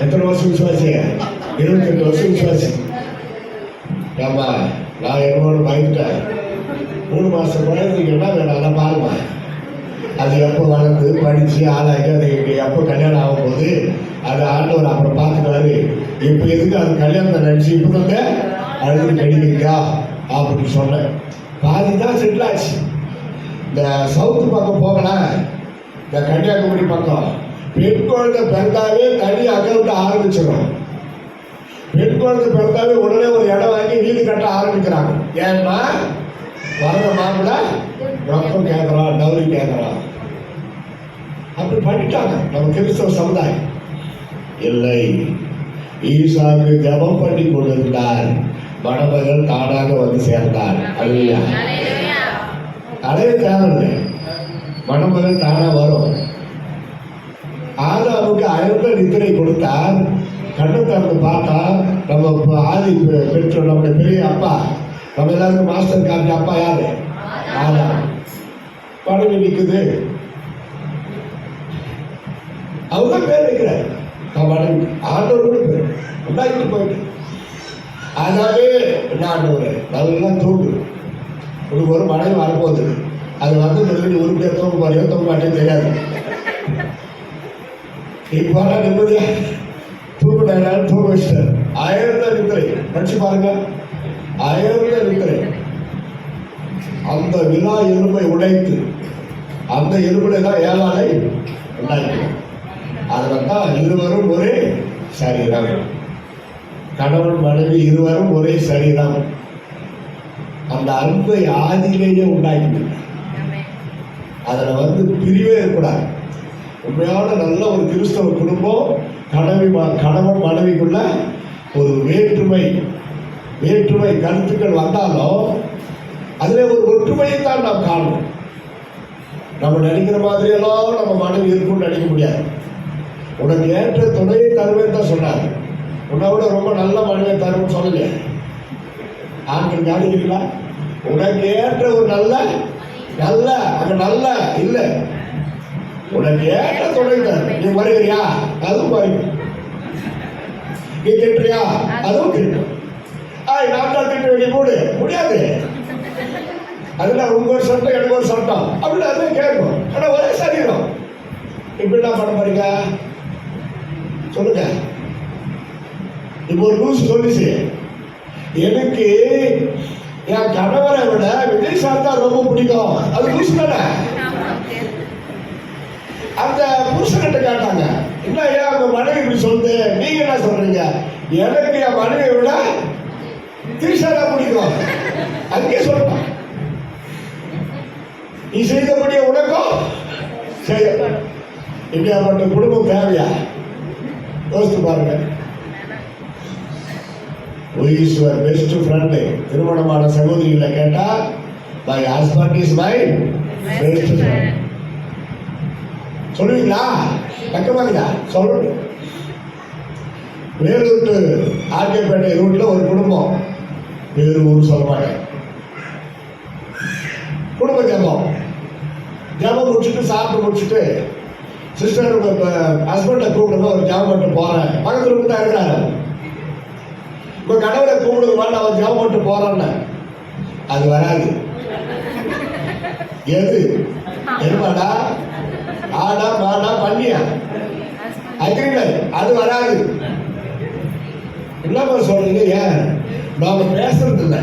எத்தனை வருஷம் விசுவாசி? 28 வருஷம் விசுவாசி. ஆமா, நான் என்னோட பயந்துட்டேன். 3 மாசம் குழந்தைக்கு என்ன வேணும் அதை பாருமா. அது எப்போ வளர்ந்து படிச்சு ஆளாகி அது எப்போ கல்யாணம் ஆகும்போது அது ஆண்டவர் அப்புறம் பார்த்துக்கிறாரு. இப்போ எதுக்கு அது கல்யாணத்தை நினைச்சு இப்போ வந்து அழுது கடிக்கிறீங்களா அப்படின்னு சொன்னேன். பாதி தான் செட்டில் ஆச்சு. இந்த சவுத்து பக்கம் போகலாம், இந்த கன்னியாகுமரி பக்கம் பெண் குழந்தை பிறந்தாவே தனி அக்கௌண்ட் ஆரம்பிச்சிடும். பெண் குழந்தை பிறந்தாவே உடனே ஒரு இடம் வாங்கி வீடு கட்ட ஆரம்பிக்கிறாங்க. ஏன்னா வர்ற மாப்பிள்ள ரொக்கம் கேட்கறான், டவுரி கேட்கறான். அப்படி பண்ணிட்டாங்க நம்ம கிறிஸ்தவ சமுதாயம். இல்லை, ஈசாக்கு ஜபம் பண்ணி கொண்டிருந்தார், மணமகள் தானாக வந்து சேர்ந்தார். அல்லையா? அடைய தேவையில்லை, மணமகள் தானா வரும். ஆதாமுக்கு அயர்ந்த நித்திரை கொடுத்தார். கண்ணை திறந்து பார்த்தா நம்ம ஆதி பெற்றோர், நம்முடைய பெரிய அப்பா, நம்ம எல்லாருக்கும் மாஸ்டர் காப்பி அப்பா யாரு? ஆதாம். பதவி நிற்குது, அவங்க பேர் வைக்கிறார். மனைவி ஆண்டவர் கூட பேர் உண்டாக்கிட்டு போயிட்டு அதாவே என்ன ஆண்டவர் நல்லா தூங்கு, உனக்கு ஒரு மனைவி வரப்போகுது. அது வந்து முதலீடு உருப்படியாக தூங்க போறியோ தூங்க மாட்டேன்னு தெரியாது. இப்போ நிம்மதியா தூங்கினாலும் தூங்க வச்சிட்டார். அயர்ந்த நித்திரை படிச்சு பாருங்க, அயர்ந்த நித்திரை. அந்த விழா எலும்பை உடைத்து அந்த எலும்புல தான் ஏழாலை உண்டாக்கணும். அதில் தான் இருவரும் ஒரே சரீரம், கணவன் மனைவி இருவரும் ஒரே சரீரம். அந்த அன்பை ஆதியிலேயே உண்டாக்கி அதில் வந்து பிரிவே இருக்கக்கூடாது. உண்மையான நல்ல ஒரு கிறிஸ்தவ குடும்பம் கணவன் மனைவிக்குள்ள ஒரு வேற்றுமை கருத்துக்கள் வந்தாலும் அதில் ஒரு ஒற்றுமையை தான் நாம் காணணும். நம்ம நினைக்கிற மாதிரியெல்லாம் நம்ம மனைவி இருக்கும்னு நினைக்க முடியாது. உனக்கு ஏற்ற துணையை தருவேன்னு தான் சொன்னார். உன்னை விட ரொம்ப நல்ல மனைவியை தருவேன்னு சொல்லலையே. ஆண்கள் காணிக்கிறீங்களா? உனக்கு ஏற்ற ஒரு நல்ல அங்க நல்ல இல்லை, உனக்கு ஏற்ற துணை தரும். நீ வருகிறியா? அதுவும் வருங்க. நீ திட்டுறியா? அதுவும் திட்டும். நான் தான் திட்ட வேண்டிய கூடு முடியாது. அதுல உங்க ஒரு சட்டம் எனக்கு ஒரு சட்டம் அப்படின்னு அதுவும் கேட்கும். ஆனா ஒரே சரீரம். இப்ப என்ன பண்ண போறீங்க சொல்லுங்க. இப்போ ஒரு நியூஸ் சொல்லிச்சு, எனக்கு என் கணவரை விட விஜய் சார் தான் ரொம்ப பிடிக்கும். அது நியூஸ் தானே. அந்த புருஷன்கிட்ட கேட்டாங்க, என்ன ஏன் அவங்க மனைவி இப்படி சொல்லுது, நீங்க என்ன சொல்றீங்க? எனக்கு என் மனைவியை விட தீர்ஷா பிடிக்கும். அங்கே சொல்லலாம், நீ செய்தபடிய உனக்கும் செய்ய. இப்படியாப்பட்ட குடும்பம் தேவையா? யோசித்து பாருங்க. பெஸ்ட் ஃப்ரெண்டு திருமணமான சகோதரிகளை கேட்டா, my husband is my best friend சொல்லுவீங்களா? பக்கமாங்களா? சொல்லணும். வேலூர் ஆர்கேபேட்டை ரூட்ல ஒரு குடும்பம், வேறு ஊர் சொல்ல மாட்டேன், குடும்ப ஜபம் முடிச்சுட்டு சாப்பிட்டு முடிச்சுட்டு சிஸ்டர் ஹஸ்பண்டை கூப்பிடுங்க, ஒரு ஜபம் மட்டும் போறேன். பக்கத்து ரூம் தான் இருக்கிறாரு. உங்க கணவரை கூப்பிடுங்க, அவன் ஜபம் மட்டும் போறான்னு. அது வராது. எது எருமாடா ஆடா மாடா பண்ணியா அக்ரிமெண்ட், அது வராது. என்ன சொல்றீங்க? ஏன் நாம பேசுறது இல்லை,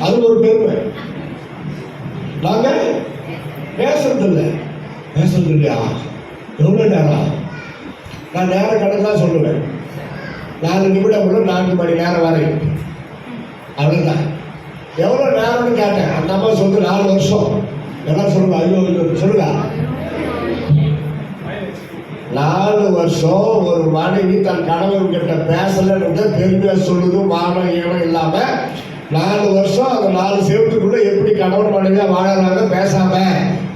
அது ஒரு பெருமை. நாங்க பேசுறது இல்லையா? எவ்வளோ நேரம்? நான் நேரம் கணக்கு தான் சொல்லுவேன். 4 நிமிடம் கூட 4 மணி நேரம் வரை, அவ்வளோதான். எவ்வளோ நேரம்னு கேட்டேன். அந்த அம்மா சொல்லு 4 வருஷம். எல்லாம் சொல்லுங்க, ஐயோ சொல்லுங்க. 4 வருஷம் ஒரு மனைவி தன் கணவன் கிட்ட பேசலன்னு பெருமையா சொல்லுது. மானம் ஈனம் இல்லாம 4 வருஷம் அந்த 4 செவத்துக்குள்ள எப்படி கணவன் மனைவியா வாழறாங்க பேசாம,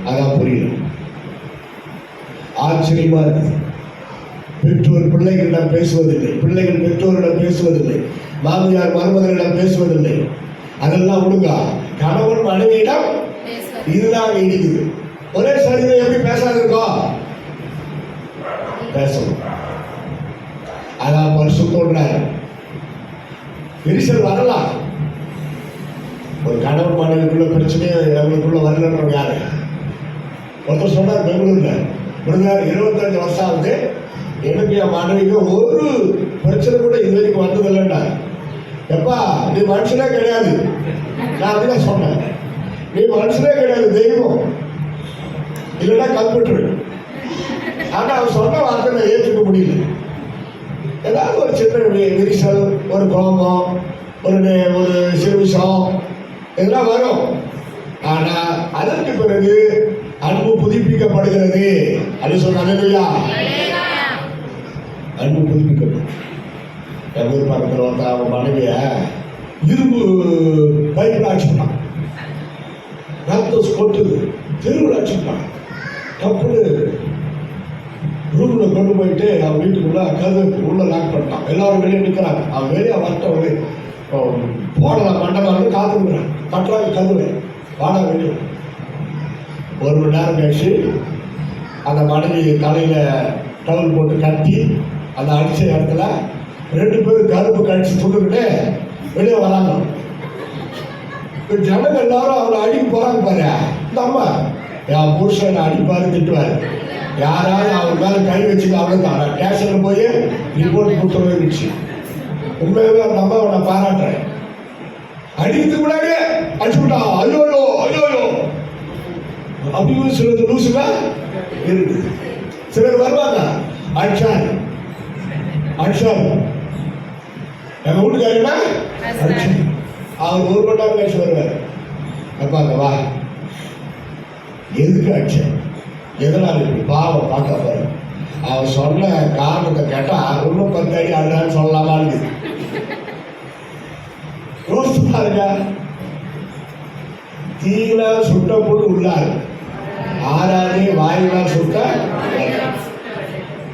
அதான் புரியல. ஆச்சரியமா இருக்கு. பெற்றோர் பிள்ளைகளிடம் பேசுவதில்லை, பிள்ளைகள் பெற்றோரிடம் பேசுவதில்லை, மாமியார் மருமகளிடம் பேசுவதில்லை. அதெல்லாம் விடுங்க. கணவன் மனைவியிடம் இதுதான் இடிக்குது. ஒரே சரீரம் எப்படி பேசாது இருக்கோம்? பேசணும். அதான் பரிசுத்தம்ன்றாரு. விரிசல் வரலாம். ஒரு கணவன் மனைவிக்குள்ள பிரச்சனையே அவங்களுக்குள்ள வரலன்றவங்க யாரு? ஒருத்தர் சொன்னார் பெங்களூர்ல, பிரதர் 25 வருஷம் ஆகுது, எனக்கு என் மனைவிக்கு ஒரு பிரச்சனை கூட இது வரைக்கும் வந்ததில்லைன்னாரு. எப்பா நீ மனுஷனே கிடையாது. நான் அப்படிதான் சொன்னேன், நீ மனுஷனே கிடையாது, தெய்வம் இல்லைன்னா கம்ப்யூட்டர். ஆனா அவர் சொன்ன வார்த்தை நான் ஏற்றுக்க முடியல. ஏதாவது ஒரு சின்ன விரிசல், ஒரு கோபம், ஒரு சிறுவிஷம் இதெல்லாம் வரும். ஆனா அதற்கு பிறகு அன்பு புதுப்பிக்கப்படுகிறது. அது சொன்னா அன்பு புதுப்பிக்கப்படும். என் ஊர் பக்கத்தில் வந்து அவன் மனைவிய இரும்பு பைப்பில் அடிச்சுட்டான், ரத்தம் கொட்டுது, தெருவில் அடிச்சுட்டான். தப்புன்னு ரூம்ல கொண்டு போயிட்டு அவன் வீட்டுக்குள்ள கதவு உள்ள லாக் பண்ணிட்டான். எல்லாரும் வெளியே நிற்கிறாங்க. அவன் வெளியே வரட்ட போடலாம் மண்டலம் காத்துக்கிறான். கட்டுறாங்க கதவு, வாடா வெளியே. 1 மணி நேரம் கழிச்சு அந்த மனைவி தலையில டவுல் போட்டு கட்டி அந்த அடிச்ச இடத்துல 2 பேரும் கருப்பு கடிச்சு துண்டுக்கிட்டு வெளியே வராங்க. ஜனங்க எல்லாரும் அவரை அடிக்க போறாங்க பாரு. இந்த அம்மா என் புருஷனை அடிப்பாரு, திட்டுவாரு. யாராவது அவர் மேல கை வச்சுக்க அவ்வளவுதான். ஸ்டேஷன்ல போய் ரிப்போர்ட் கொடுத்துருந்துச்சு. உண்மையாவே அந்த அம்மாவை நான் பாராட்டுறேன். அடிக்கிறதுக்கு முன்னாடியே அடிச்சுட்டா, ஐயோயோ ஐயோயோ அப்படின்னு சிலது லூசுங்க இருக்கு. சிலர் வருவாங்க, அடிச்சார் அடிச்சார் எங்க வீட்டுக்காரங்கன்னா அடிச்சு அவர் 1 மணி நேரம் கழிச்சு வருவார். அப்பாங்க வா, எதுக்கு அடிச்சேன், எதனால இப்படி பாவம் பார்க்க பாரு. அவன் சொன்ன காரணத்தை கேட்டா இன்னும் 10 அடி ஆடுறான்னு சொல்லலாமா இருக்குது. யோசிச்சு பாருங்க. தீயில சுட்ட போட்டு உள்ளாரு, ஆறாதே வாயிலாம் சுட்ட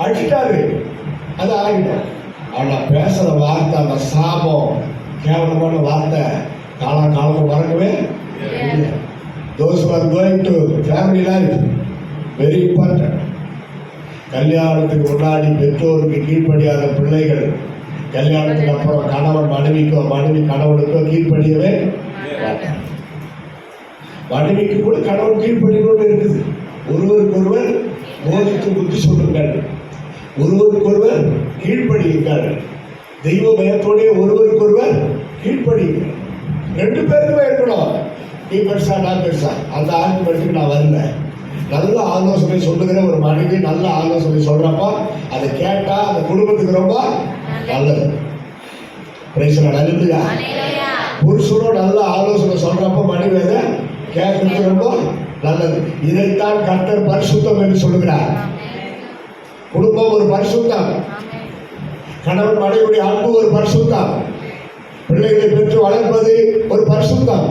அடிச்சிட்டாரு. அது ஆகிட்டோம். ஆனா பேசுற வார்த்தை, அந்த சாபம், கேவலமான வார்த்தை காலமும் மறக்கவே இல்லை. Those who are going to family life, very important. கல்யாணத்துக்கு முன்னாடி பெற்றோருக்கு கீழ்ப்படியாத பிள்ளைகள் கல்யாணத்துக்கு அப்புறம் கணவன் மனைவிக்கோ, மனைவி கணவனுக்கோ கீழ்ப்படியவே மாட்டார். மனைவிக்கு கூட கணவன் கீழ்ப்படியணும்னு இருக்குது. ஒருவருக்கொருவர் போதித்து புத்தி சொல்லுங்கள், ஒருவருக்கொருவர் கீழ்ப்படியுங்கள், தெய்வ பயத்தோடைய ஒருவருக்கொருவர் கீழ்ப்படியுங்கள். 2 பேருக்குமே இருக்கணும். நீ பெருசா நான் பெருசா அந்த ஆர்குமெண்ட்டுக்கு நான் வரல. நல்ல ஆலோசனை சொல்லுகிற ஒரு மனைவி நல்ல ஆலோசனை சொல்றப்ப அதை கேட்டா அந்த குடும்பத்துக்கு ரொம்ப நல்லது. புருஷனும் நல்ல ஆலோசனை சொல்றப்ப மனைவி அதை கேட்கறது ரொம்ப நல்லது. இதைத்தான் கர்த்தர் பரிசுத்தம் என்று சொல்லுகிறார். குடும்பம் ஒரு பரிசுத்தம், கணவன் மனைவியுடைய அன்பு ஒரு பரிசுத்தம், பிள்ளைகளை பெற்று வளர்ப்பது ஒரு பரிசுத்தம்.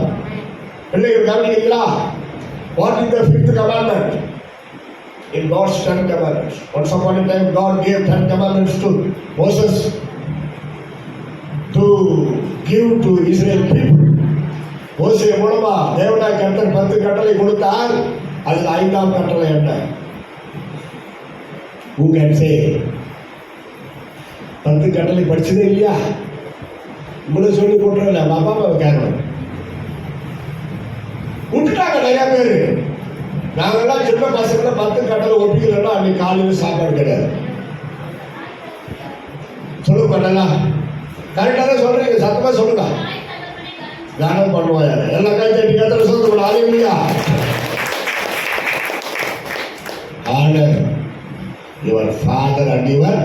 பிள்ளைகள் கவனிக்கிறீங்களா? What is the 5th commandment in God's 10 commandments? Once upon a time God gave 10 commandments to Moses to give to Israel people. மோசே மூலமா தேவனாய் கர்த்தர் 10 கட்டளை கொடுத்தார். அதில் 5ஆம் கட்டளை என்ன? Who can say? 10 கட்டளை படிச்சதே இல்லையா? உங்களை சொல்லி போட்டுறல அப்பா அம்மாவை கேட்கணும். விட்டுட்டாங்க நிறைய பேரு. நாங்கெல்லாம் சின்ன பசங்களை 10 கட்டளை ஒப்பிக்கலன்னா அன்னைக்கு காலையில் சாப்பாடு கிடையாது. சொல்லுங்க பண்ணலாம். கரெக்டாக தான் சொல்றீங்க, சத்தமா சொல்லுங்க. தானம் பண்ணுவோம். யாரு எல்லாம் கை தட்டி கத்தல சொல்லுங்க. ஆலையா honor your father and your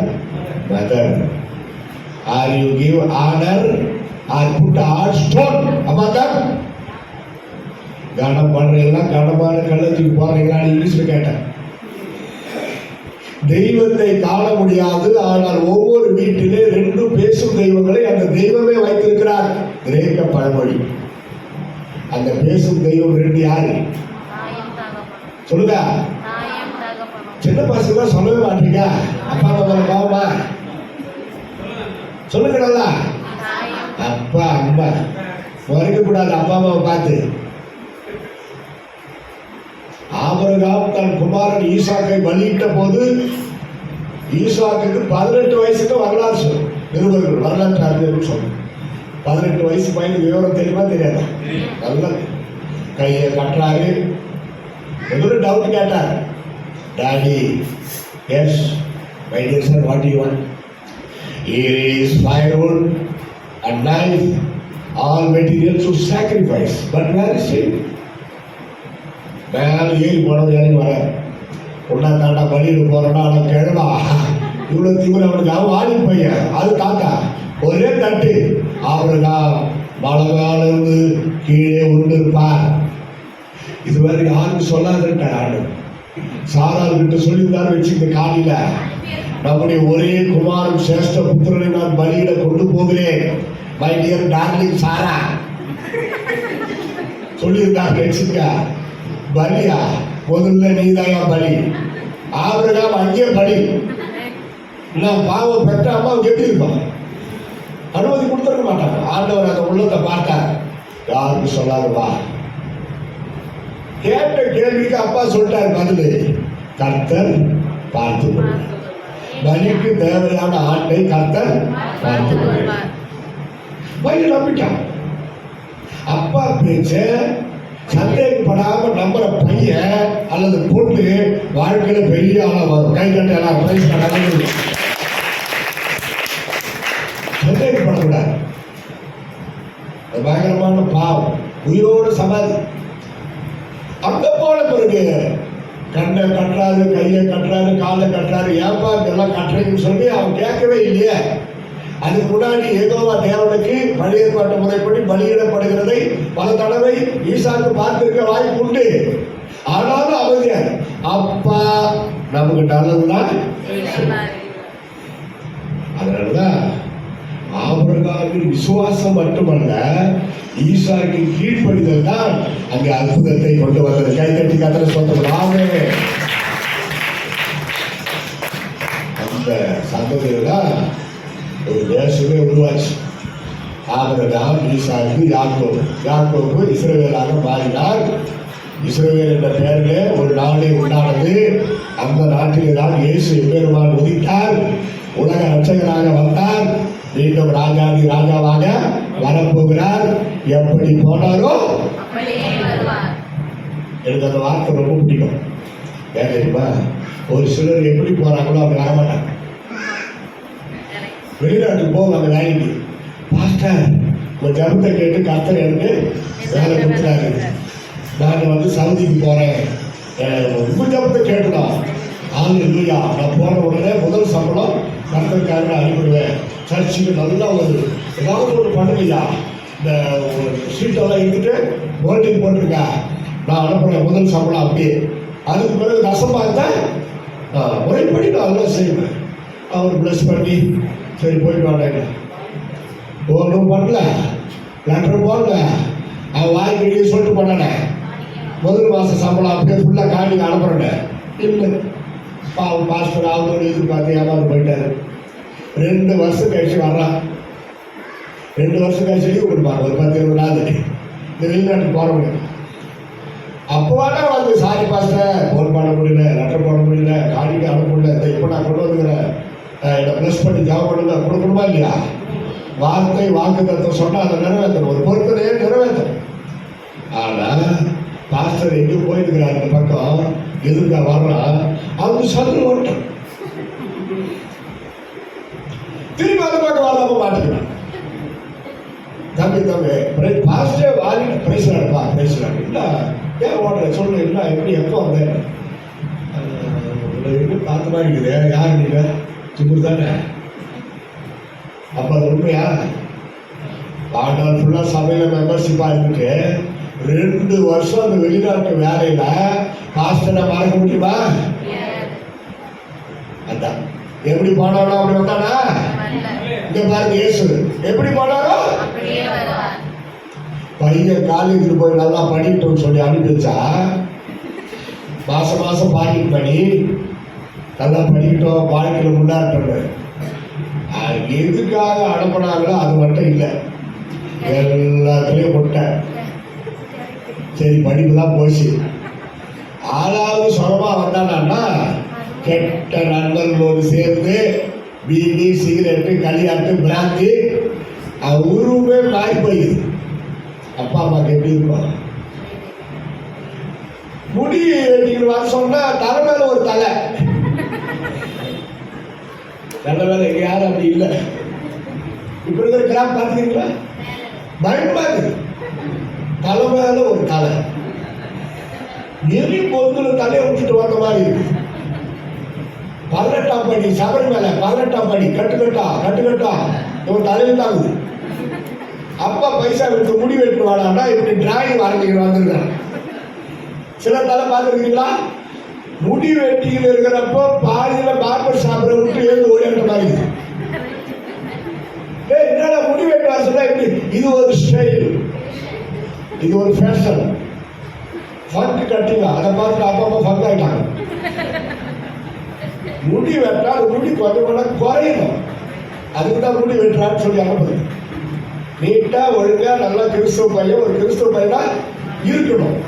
mother. Are you give honor or put a hard stone about that? கனம் பண்றீங்களா, கனமான கள்ளத்துக்கு போறீங்களா? இங்கிலீஷ்ல கேட்டேன். தெய்வத்தை காண முடியாது, ஆனால் ஒவ்வொரு வீட்டிலே 2 பேசும் தெய்வங்களை அந்த தெய்வமே வைத்திருக்கிறார். கிரேக்க பழமொழி. அந்த பேசும் தெய்வம் 2 யாரு சொல்லுங்க. சின்ன பசங்க சொல்லவே மாட்டீங்க. அப்பா அம்மா பாவமா சொல்லுங்க. நல்லா அப்பா அம்மா மறைக்க கூடாது. அப்பா அம்மாவை பார்த்து ஆபிரகாம் தன் குமாரன் ஈசாக்கை பலியிட்ட போது ஈசாக்குக்கு 18 வயசுக்கு வரலாறு சொல்லும். நிருபர்கள் வரலாற்று அறிஞர்கள் சொல்லும். 18 வயசு பையனுக்கு விவரம் தெரியுமா தெரியாதா? நல்லா கையை கட்டுறாரு. ஒரு டவுட் கேட்டார், daddy S my dear son what you want? Here is firewood and knife, all materials to sacrifice. But where is it? மேலே ஏறி போனது இறங்கி வர ஒன்றா தாண்டா பலியிட்டு போறோன்னா அவன் கிழவா இவ்வளோ தீவிரம் அவனுக்கு அவன் ஆடி பையன் அது தாத்தா ஒரே தட்டு அவருக்கா மழை மேல இருந்து கீழே உருண்டு இருப்பார். இது மாதிரி யாருக்கு சொல்லாதுன்ட்டார் ஆண்டு. சாரால் கிட்ட சொல்லியிருந்தாரு வச்சுக்க காலையில நம்முடைய ஒரே குமாரன் சிரேஷ்ட புத்திரனை நான் பலியிட கொண்டு போகிறேன் மை டியர் டார்லிங் சாரா சொல்லியிருந்தார் வச்சுக்க. பலியா முதல்ல நீதாயா பலி. ஆபிரகாம் அங்கே பலி. நான் பாவம் பெற்ற அம்மாவுக்கு எப்படி இருப்பான்? அனுமதி கொடுத்துருக்க மாட்டாங்க. ஆண்டவர் அந்த உள்ளத்தை பார்த்தார். யாருக்கு சொல்லாதுவா? கேட்ட கேள்விக்கு அப்பா சொல்லிட்டாரு பதிலு, கர்த்தர் பார்த்து பலிக்கு தேவையான ஆட்டை கர்த்தர் பார்த்து பலி நம்பிட்டான். அப்பா பேச்ச சந்தேகப்படாம நம்புற பையன் அல்லது பொண்ணு வாழ்க்கையில பெரிய ஆளா வரும். கை கட்டலாம் சந்தேகப்படக்கூடாது. பயங்கரமான பாவம். உயிரோடு சமாதி. அங்க போன பிறகு கண்ணை கட்டுறாரு, கையை கட்டுறாரு, காலை கட்டுறாரு. ஏன்பா இதெல்லாம் கட்டுறீங்கன்னு சொல்லி அவன் கேட்கவே இல்லையே. அதுக்கு முன்னாடி ஏதோவா தேவனுக்கு பழைய ஏற்பாட்டு முறைப்படி பலியிடப்படுகிறதை பல தடவை ஈசாக்கு பார்த்திருக்க வாய்ப்பு உண்டு. ஆனாலும் அமைதியா அப்பா நமக்கு நல்லதுதான். அதனாலதான் ஆபிரகாமின் விசுவாசம் மட்டுமல்ல, ஈசாக்கு கீழ்ப்படிதல் தான் அங்கே அற்புதத்தை கொண்டு வந்தது. கைத்தட்டி கத்தரை சொல்றாங்க. அந்த சந்ததியில ஒரு தேசமே உருவாச்சு. ஆபிரகாம், ஈசாக்கு, யாக்கோபு. யாக்கோபு இஸ்ரவேலாக மாறினார். இஸ்ரவேல் என்ற பெயரிலே ஒரு நாளே உண்டானது. அந்த நாட்டிலே தான் இயேசு பெருமாள் உதித்தார். உலக ரட்சகராக வந்தார். மீண்டும் ராஜாதி ராஜாவாக வரப்போகிறார். எப்படி போனாரோ எனக்கு அந்த வார்த்தை ரொம்ப பிடிக்கும். ஏன் தெரியுமா? ஒரு சிலர் எப்படி போறாங்களோ அப்படி வரமாட்டாங்க. வெளிநாட்டுக்கு போவாங்க வேலைக்கு. பாஸ்டர் ஒரு ஜபத்தை கேட்டு கர்த்தர் எனக்கு வேலை கொடுத்துறாரு, நான் வந்து சவுதிக்கு போறேன், ரொம்ப ஜபத்தை கேட்டுதான் ஆள் இல்லையா, நான் போன உடனே முதல் சம்பளம் கர்த்தருக்காக அனுப்பிடுவேன். சர்ச்சுக்கு நல்லா ஒரு ஏதாவது ஒரு பண்ணுங்கய்யா, இந்த சீட்டெல்லாம் இருந்துட்டு போல்டிங் போட்டிருக்கா, நான் அனுப்புறேன் முதல் சம்பளம் அப்படியே. அதுக்கு பிறகு ரசம் பார்த்தா முறைப்படி நான் எல்லாம் செய்வேன். அவர் ப்ளஸ் பண்ணி சரி போயிட்டு வாங்க. ஒன்றும் பண்ணல, லெட்டர் போடல, அவன் வாய்க்கு சொல்லிட்டு பண்ணல. முதல் மாதம் சம்பளம் அப்படியே ஃபுல்லாக காணி அனுப்புறேன். இல்லை பாவம் பாஸ்டர் அவங்களோட எதிர்பார்த்து ஏமாந்து போயிட்டாரு. 2 வருஷம் கழிச்சு வர்றான். 2 வருஷம் கழிச்சு லீவ் கொடுப்பாங்க ஒரு 10-20 நாள். இந்த வெளிநாட்டுக்கு போகிறவங்க அப்போ வேணா வந்து சாரி பாஸ்டர் ஃபோன் பண்ண முடியல, லெட்டர் போட முடியல, காணிக்கு அனுப்ப முடியல, இப்போ நான் கொண்டு வந்துக்கிறேன், என்னை ப்ளஸ் பண்ணி ஜாப் பண்ணுங்க, கொடுக்கணுமா இல்லையா? வார்த்தை வாக்குத்தத்தம் சொன்னால் அதை நிறைவேற்றணும், ஒரு பொறுத்தனையே நிறைவேற்றணும். ஆனால் பாஸ்டர் எங்கேயும் போயிருக்கிறார், இந்த பக்கம் எதிர்க்க வர்றான், அவங்க சதுர ஓட்டம் திரும்பி அந்த பக்கம் வராம மாட்டிக்கிறான். தம்பி பாஸ்டே வாரி பேசுறாருப்பா பேசுறாரு. இல்லை ஏன் ஓடுற சொல்லு, இல்லை எப்படி எப்போ வந்தேன் பார்த்த மாதிரி இருக்குது. யார் நீங்க தும்பு தானே? அப்போ அது உண்மையா? வாழ்நாள் ஃபுல்லாக சபையில் மெம்பர்ஷிப்பாக இருந்துட்டு 2 வருஷம் அந்த வெளிநாட்டு வேலையில பாஸ்டரை மறக்க முடியுமா? அதான் எப்படி போனாரோ அப்படி வந்தானா? இங்க பாருங்க, இயேசு எப்படி போனாரோ பையன் காலேஜுக்கு போய் நல்லா படிக்கட்டும்னு சொல்லி அனுப்பி வச்சா, மாசம் பாக்கெட் பண்ணி நல்லா படிக்கட்டும், வாழ்க்கையில் முன்னாடி எதுக்காக அனுப்பினாங்களோ அது மட்டும் இல்லை, எல்லாத்துலேயும் முட்டை. சரி படிப்பு தான் போச்சு. 6வது சொரமாக வந்தானா கெட்ட நண்பர்களோடு சேர்ந்து பீடி, சிகரெட்டு, களியாட்டு, பிராந்தி, உருவே மாறி போயிடுது. அப்பா அம்மாக்கு எப்படி இருக்கும்? முடி வெட்டிக்கிட்டு வர சொன்னா தலை மேல ஒரு தலை, நல்ல வேலை எங்க யாரும் அப்படி இல்லை. இப்ப இருக்கிற கிராம் பாத்துக்கிறீங்களா? பயமா இருக்கு. தலை மேல ஒரு தலை, எரி பொருள் தலையை விட்டுட்டு வந்த மாதிரி இருக்கு. 18ஆம் படி சபரிமலை, 18ஆம் படி கட்டுக்கட்டா இவன் தலையில் தாங்குது. அப்பா பைசா விட்டு முடி வெட்டு வாடான்னா இப்படி டிராயிங் வரைஞ்சிக்கிட்டு வந்திருக்காங்க. சில தலை பார்த்துருக்கீங்களா? முடி வெட்டிக்கிட்டு இருக்கிறப்போ பாதியில பார்பர் ஷாப்ல விட்டு எழுந்து ஓடிட்ட மாதிரி. என்னடா முடி வெட்டு வர சொன்னா எப்படி? இது ஒரு ஸ்டைல், இது ஒரு ஃபேஷன். ஃபங்க் கட்டிங்க, அதை பார்த்துட்டு அப்பா அம்மா ஃபங்க் ஆயிட்டாங்க. முடி வெட்டா அது முடி கொஞ்சம் குறையணும், அதுக்கு தான் முடி வெட்டுறான்னு சொல்லி அனுப்புது. நீட்டா ஒழுங்கா நல்லா கிறிஸ்துவ பையன், ஒரு கிறிஸ்துவ பையனா இருக்கணும்.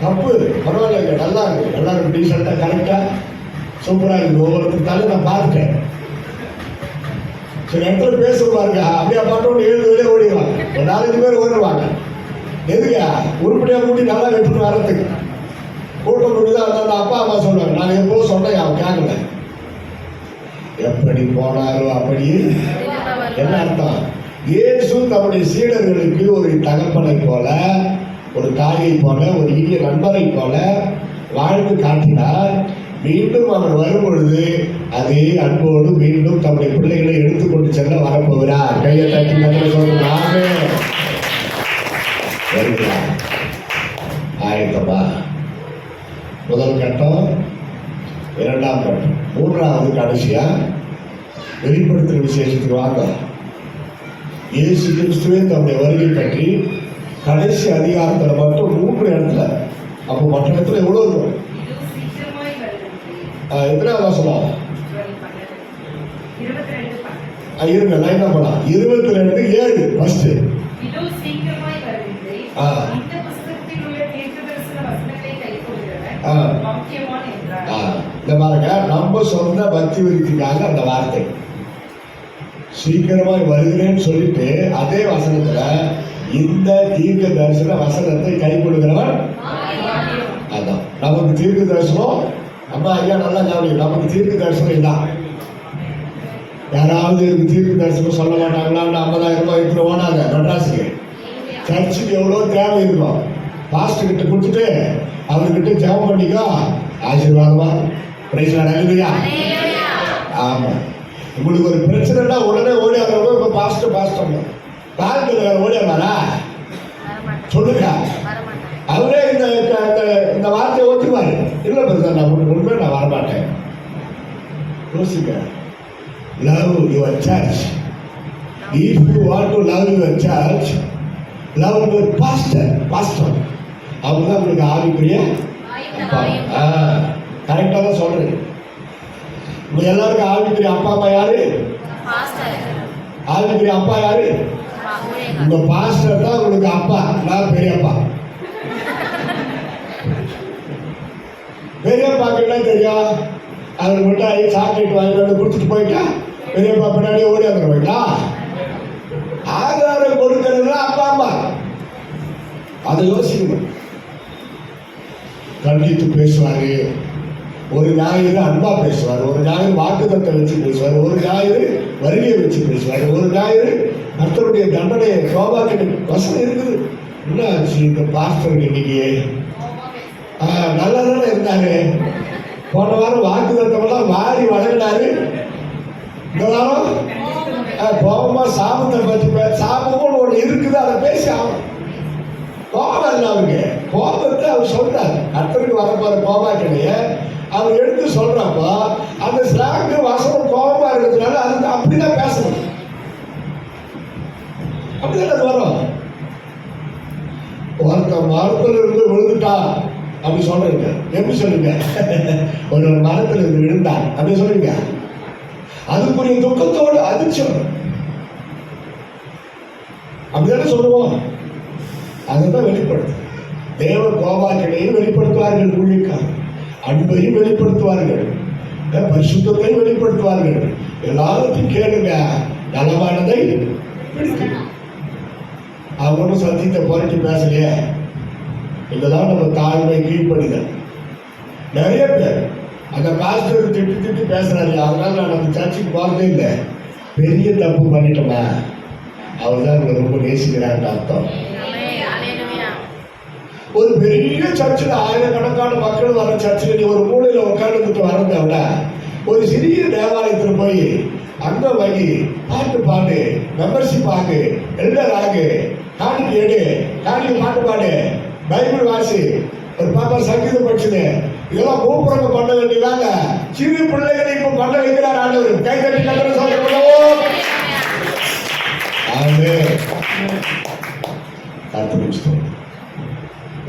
தப்பு பரவாயில்ல, நல்லா இருக்கு, எல்லாரும் டீசெண்டா கரெக்டா சூப்பரா இருக்கு. ஒவ்வொருத்தருக்காலும் நான் பார்த்துட்டேன். சில இடத்துல பேசுவாருங்க, அப்படியே பாட்டோடு 7 வெளியே ஓடிடுவாங்க, 4-5 பேர் ஓடுவாங்க. எதுக்கா? உருப்படியா கூட்டி நல்லா வெட்டுன்னு வர்றதுக்கு. கூட்டம் முடிதான் அந்த அப்பா அம்மா சொல்லுவாங்க. நான் எப்போ சொன்னேன், அவன் கேட்கல. எப்படி போனாரோ அப்படி. என்ன அர்த்தம்? இயேசு தம்முடைய சீடர்களுக்கு ஒரு தகப்பனை போல, ஒரு தாயை போல, ஒரு இனிய நண்பரை போல வாழ்ந்து காட்டினார். மீண்டும் அவர் வரும் பொழுது அதே அன்போடு மீண்டும் தம்முடைய பிள்ளைகளை எடுத்துக்கொண்டு செல்ல வரப்போகிறார். கையை தட்டி சொல்லுங்க. வருகிறார். ஆயத்தமா? முதல் கட்டம், 2ஆம் கட்டம், 3ஆவது கடைசியா வெளிப்படுத்துகிற விசேஷத்துக்கு வாங்க. இயேசு கிறிஸ்துவே தம்முடைய வருகை பற்றி கடைசி அதிகாரத்தில் மட்டும் 3 இடத்துல. அப்போ மற்ற இடத்துல எவ்வளவு இருக்கும்? எத்தனாவது வசனம்? இருங்க, லைனா போலாம். 22:7 ஃபர்ஸ்ட். இந்த பாருங்க, நம்ம சொந்த பக்தி விருத்திக்காக அந்த வார்த்தை சீக்கிரமாய் வருகிறேன்னு சொல்லிட்டு அதே வசனத்துல இந்த தீர்க்க தரிசன வசனத்தை கை கொடுக்கிறவன். அதான் நமக்கு தீர்க்க தரிசனம். அம்மா ஐயா நல்லா கவனி, நமக்கு தீர்க்க தரிசனம் இதான். யாராவது தீர்க்க தரிசனம் சொல்ல மாட்டாங்களான்னு 50,000 ரூபாய் எடுத்து ஓனாங்க மெட்ராஸுக்கு. சர்ச்சுக்கு எவ்வளோ தேவை இருக்கும். பாஸ்டர் கிட்ட கொடுத்துட்டு அவர்கிட்ட ஜெபம் பண்ணிக்கோ, ஆசீர்வாதமா பிரைஸ் நடக்குதுயா. ஆமா, உங்களுக்கு ஒரு பிரச்சனைனா உடனே ஓடியாடுறவங்க இப்போ பாஸ்டர் கால்கள் ஓடியாடுவாரா? சொல்லுங்க. அவரே இந்த வார்த்தையை ஒத்துக்குவாரு. இல்லை பிரதர், நான் உண்மையை நான் வரமாட்டேன். யோசிக்க. Love your search. If you want to love your search, love your pastor. அவங்க தான் உங்களுக்கு ஆவிக்குரிய அப்பா. கரெக்டாக தான் சொல்றேன். உங்க எல்லாருக்கும் ஆவிக்குரிய அப்பா அம்மா யாரு? ஆவிக்குரிய அப்பா யாரு? உங்க பாஸ்டர் தான் உங்களுக்கு அப்பா. நான் பெரியப்பா. பெரியப்பா என்ன தெரியும்? அவர் மிட்டாய் சாக்லேட் வாங்கி கொடுத்துட்டு போயிட்டா பெரியப்பா பின்னாடியே ஓடி வந்துடுவீங்களா? ஆதாரம் கொடுக்கறது அப்பா அம்மா. அதை யோசிக்கணும். கண்டித்து பேசுவாரு. ஒரு ஞாயிறு அன்பா பேசுவார், ஒரு ஞாயிறு வாக்குத்தத்தை வச்சு பேசுவார், ஒரு ஞாயிறு வருகையை வச்சு பேசுவார், ஒரு ஞாயிறு கர்த்தருடைய தண்டனையை கோபாக்கிட்டு வசனம் இருக்குது. என்ன ஆச்சு இந்த பாஸ்டருக்கு இன்னைக்கு? நல்லா தானே இருந்தாரு. போன வாரம் வாக்குத்தத்தமெல்லாம் வாரி வழங்கினாரு. இந்த வாரம் கோபமா சாபத்தை பற்றி சாபமும் ஒன்று இருக்குது, அதை பேசி ஆகும். கோபம் இல்லை அவருக்கு. கோபத்தை அவர் சொல்றாரு. கர்த்தருக்கு வரப்போற கோபாக்கினைய அவர் எடுத்து சொல்றப்போ அந்த ஸ்லாங்கு வசனம் கோபமா இருக்கிறதுனால அது அப்படிதான் பேசணும். அப்படிதான் அது வரும். ஒருத்தர் மரத்துல இருந்து விழுந்துட்டா அப்படி சொல்றீங்க. எப்படி சொல்லுங்க? ஒரு மரத்துல இருந்து விழுந்தான் அப்படி சொல்றீங்க. அதுக்குரிய துக்கத்தோடு அதிர்ச்சம் அப்படிதானே சொல்லுவோம். அதைதான் வெளிப்படுத்து. தேவ கோபாக்கினையை வெளிப்படுத்துவார்கள் ஊழியக்காரர். அன்பையும் வெளிப்படுத்துவார்கள், பரிசுத்தத்தையும் வெளிப்படுத்துவார்கள். எல்லாத்தையும் கேளுங்க, நலமானதை பிடிக்கணும். அவங்க சத்தியத்தை புரட்டி பேசலையே. இதுதான் நம்ம தாழ்மை கீழ்ப்படிதல். நிறைய பேர் அந்த பாஸ்டர் திட்டு பேசுறாரு, அதனால நான் அந்த சர்ச்சுக்கு போறதே இல்லை. பெரிய தப்பு பண்ணிட்டோமா, அவர் தான் உங்களை ரொம்ப நேசிக்கிறாருன்னு அர்த்தம். ஒரு பெரிய சர்ச்சில் ஆயிரக்கணக்கான மக்கள் வர சர்ச்சில் நீ ஒரு மூலையில் உட்காந்துட்டு வரதை விட ஒரு சிறிய தேவாலயத்தில் போய் அங்க வாங்கி பாட்டு பாடு, மெம்பர்ஷிப் ஆகு, எல்டர் ஆகு, காணிக்கு எடு, காணிக்கு பாட்டு பாடு, பைபிள் வாசி, ஒரு பாப்பா சங்கீதம் படிச்சுது, இதெல்லாம் கூப்பிடுறவங்க பண்ண வேண்டியதாங்க. சிறு பிள்ளைகளை இப்ப பண்ண வைக்கிறார் ஆண்டவர். கை கட்டி கட்டணம் சொல்லுவோ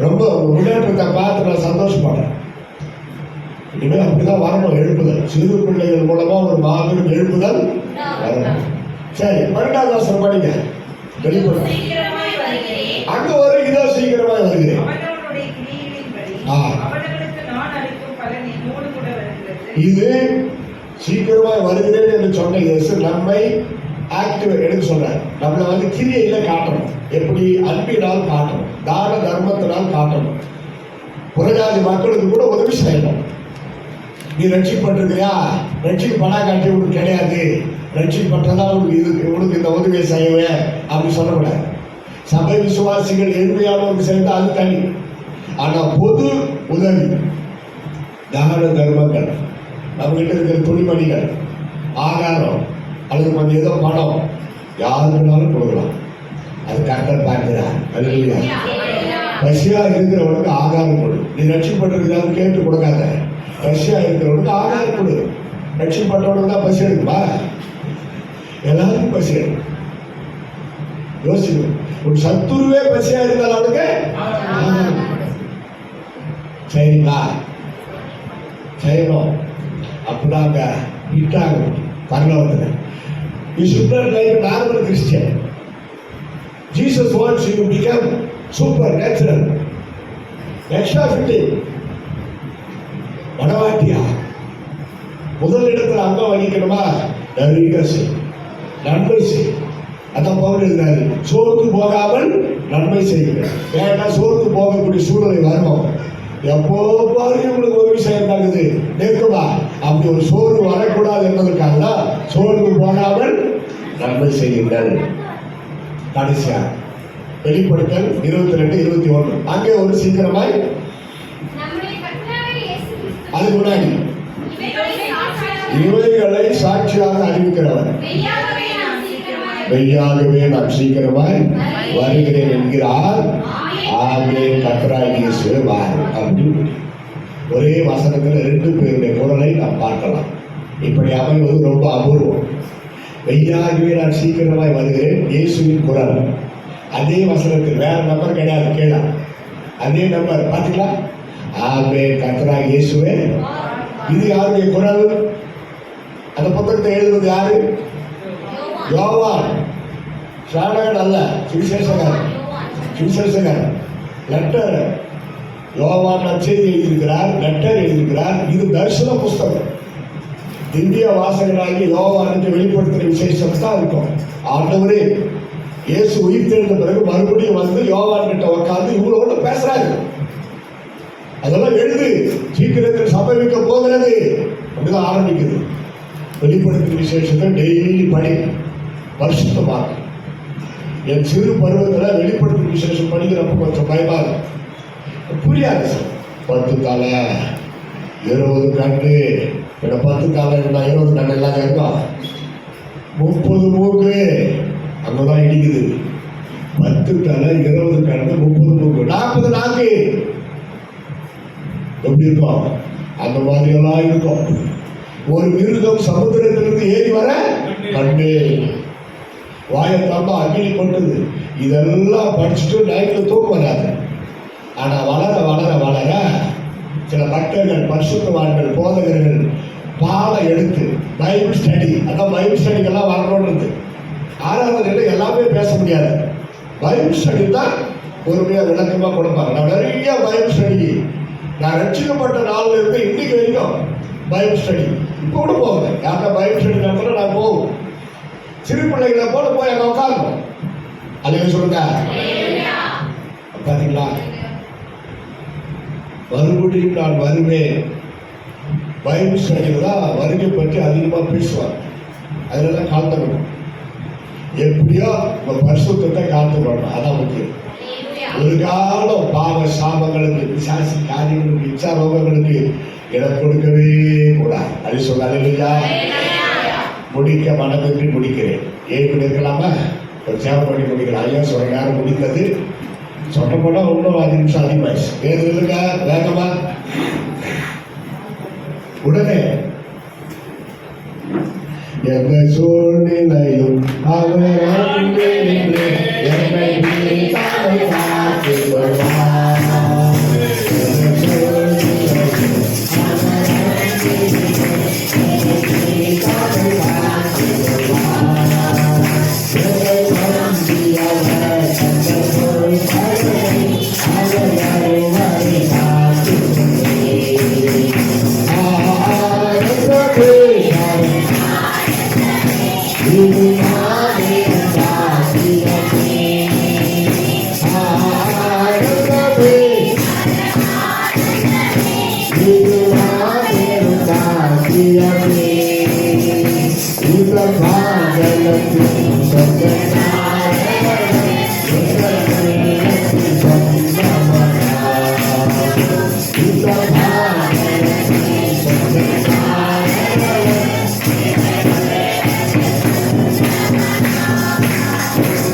ரொம்ப முன்னேற்றத்தை பார்த்து நான் சந்தோஷப்படுறேன். இனிமேல் அப்படிதான் வரணும். எழுப்புதல் சிறு பிள்ளைகள் மூலமா ஒரு மாபெரும் எழுப்புதல் வரணும். சரி, 12வது வசனம் படிங்க. வெளிப்படும் அங்க ஒரு இதோ சீக்கிரமாய் வருகிறேன். இது சீக்கிரமாய் வருகிறேன் என்று சொன்ன இயேசு நம்மை ஆக்டிவேட் எடுக்க சொல்றாரு. நம்மளை வந்து கிரியையில காட்டணும். எப்படி? அன்பினால் காட்டணும், தான தர்மத்தினால் காட்டணும். புறஜாதி மக்களுக்கு கூட உதவி செய்யணும். நீ ரட்சிக்கப்பட்டிருக்கியா, ரட்சிக்கு பணம் காட்டி உனக்கு கிடையாது, ரட்சிக்கப்பட்டதா உனக்கு இந்த உதவியை செய்வேன் அப்படி சொல்லக்கூடாது. சபை விசுவாசிகள் எளிமையானவருக்கு சேர்ந்து அது தனி. ஆனா பொது உதவி, தான தர்மங்கள், நம்ம கிட்ட இருக்கிற துணிமணிகள், ஆகாரம் அல்லது கொஞ்சம் ஏதோ பணம் யாருக்குனாலும் கொடுக்கலாம். அது கரெக்டாக பார்க்கிறார். அல்லையா? பசியா இருக்கிறவனுக்கு ஆகாரம் கொடு. நீ ரட்சிக்கப்பட்டிருக்கிறான்னு கேட்டு கொடுக்காத. பசியா இருக்கிறவனுக்கு ஆகாரம் கொடு. ரட்சிக்கப்பட்டவனுக்கு தான் பசி எடுக்குமா? எல்லாருக்கும் பசி எடுக்கும். யோசிக்கணும். ஒரு சத்துருவே பசியா இருந்தால் அவனுக்கு சரிங்களா? செய்யணும். அப்படிதாங்க விட்டாங்க பரலோகத்தில். You should not like a normal Christian. Jesus wants you to become supernatural. Extra fitting. வடவாட்டியா முதல் இடத்துல அங்க வகிக்கணுமா? நிறைய செய், நன்மை செய். அதான் பவுல் எழுதினாரு, சோர்ந்து போகாமல் நன்மை செய்யுங்கள். ஏன்னா சோர்ந்து போகக்கூடிய சூழ்நிலை வரும். எப்போ பாரு உங்களுக்கு உதவி செய்யறாங்குது நெருக்கமா, அப்படி ஒரு சோர்வு வரக்கூடாது என்பதற்காக தான் சோர்வு போகாமல் நன்மை செய்யுங்கள். கடைசியா வெளிப்படுத்தல் 22:21 அங்கே ஒரு சீக்கிரமாய் அதுக்கு முன்னாடி இவைகளை சாட்சியாக அறிவிக்கிறவர், மெய்யாகவே நான் சீக்கிரமாய் வருகிறேன் என்கிறார். ஆகவே கர்த்தராகிய இயேசு வார். அப்படின்னு ஒரே வசனத்தில் 2 பேருடைய குரலை நாம் பார்க்கலாம். இப்படி அமைவது ரொம்ப அபூர்வம். மெய்யாகவே நான் சீக்கிரமாய் வருகிறேன், இயேசுவின் குரல். அதே வசனத்தில் வேற நம்பர் கிடையாது. கேளா அதே நம்பர் பார்த்தீங்களா? ஆகவே கர்த்தராகிய இயேசுவே. இது யாருடைய குரல்? அந்த புத்தகத்தை எழுதுவது யாரு? யோவான். சாணகன் அல்ல, சுவிசேஷகர். சுவிசேஷகர் லெட்டர். யோவான் நற்செய்தி எழுதியிருக்கிறார், லெட்டர் எழுதியிருக்கிறார். இது தரிசன புஸ்தகம். திவ்ய வாசகனாகி யோவானுக்கு வெளிப்படுத்துகிற விசேஷம் தான் இருக்கும். ஆண்டவரே இயேசு உயிர் தெழுந்த பிறகு மறுபடியும் வந்து யோவான் கிட்ட உட்கார்ந்து இவங்களோட பேசுறாரு. அதெல்லாம் எழுது, சீக்கிரத்தில் சம்பவிக்க போகிறது அப்படிதான் ஆரம்பிக்குது. வெளிப்படுத்துகிற விசேஷத்தை டெய்லி படி, பரிசுத்தமாக. என் சிறு பருவத்தில் வெளிப்படுத்துகிற விசேஷம் படிக்கிறப்ப கொஞ்சம் பயமா இருக்கும், புரியாது. 10 தலை 20 கண்ணு, 10 தலை இருந்தா 20 கண்ணு எல்லாம் இருக்கும். 30 மூக்கு அங்கதான் இடிக்குது. 10 தலை 20 கண்ணு 30 மூக்கு 40 நாக்கு எப்படி இருக்கும்? அந்த மாதிரி எல்லாம் இருக்கும். ஒரு மிருகம் சமுத்திரத்திலிருந்து ஏறி வர கண்டு வாயை தாண்டா அக்னி கொண்டது. இதெல்லாம் படிச்சுட்டு நைட்ல தூக்கம் வராது. ஆனா வளர வளர வளர சில பக்தர்கள், பரிசுத்தவான்கள், போதகர்கள் பாடம் எடுத்து பைபிள் ஸ்டடி, அதான் பைபிள் ஸ்டடிக்கெல்லாம் வரணும்ன்றது. ஆராதனையில் எல்லாமே பேச முடியாது. பைபிள் ஸ்டடி தான் பொறுமையாக விளக்கமாக கொடுப்பாங்க. நான் நிறைய பைபிள் ஸ்டடி நான் ரட்சிக்கப்பட்ட நாள்ல இருந்து இன்னைக்கு வரைக்கும் பைபிள் ஸ்டடி இப்போ கூட போவேன். யார்கிட்ட பைபிள் ஸ்டடி நடத்தினா நான் போவோம். சிறு பிள்ளைகளை போல போய் அங்கே உட்காரணும். அல்லேலூயா சொல்லுங்க. பார்த்தீங்களா, மறுபடியும் நான் வருவேன். பைபிள் ஸ்டடியில் தான் வருகை பற்றி அதிகமாக பேசுவார். அதெல்லாம் காத்துக்கணும். எப்படியோ உங்க பரிசுத்தத்தை காத்துக்கணும். அதான் முக்கியம். ஒரு காலம் பாவ சாபங்களுக்கு, பிசாசு காரியங்களுக்கு, இச்சாரோகங்களுக்கு இடம் கொடுக்கவே கூடாது. அது சொல்லாதீங்களா? முடிக்க மனதின்றி முடிக்கிறேன். ஏன் இருக்கலாமா? ஒரு சேவை பண்ணி முடிக்கலாம். ஐயா சொல்ற நேரம் முடித்தது. சொன்ன போனால் இன்னும் 5 நிமிஷம் அதிகமாயிடுச்சு. வேறு இல்லைங்க, வேகமா உடனே எந்த சூழ்நிலையும் அவர் அன்பே நின்று என்னை நீதாய் காத்துக் கொள்வார். எந்த சூழ்நிலையும் அவர் அன்பே நின்று என்னை நீதாய் காத்துக் கொள்வார். எதை நம்பி அவர் தந்த பொருட்களை அவர் அருவரை காத்துக் கொள்வார்.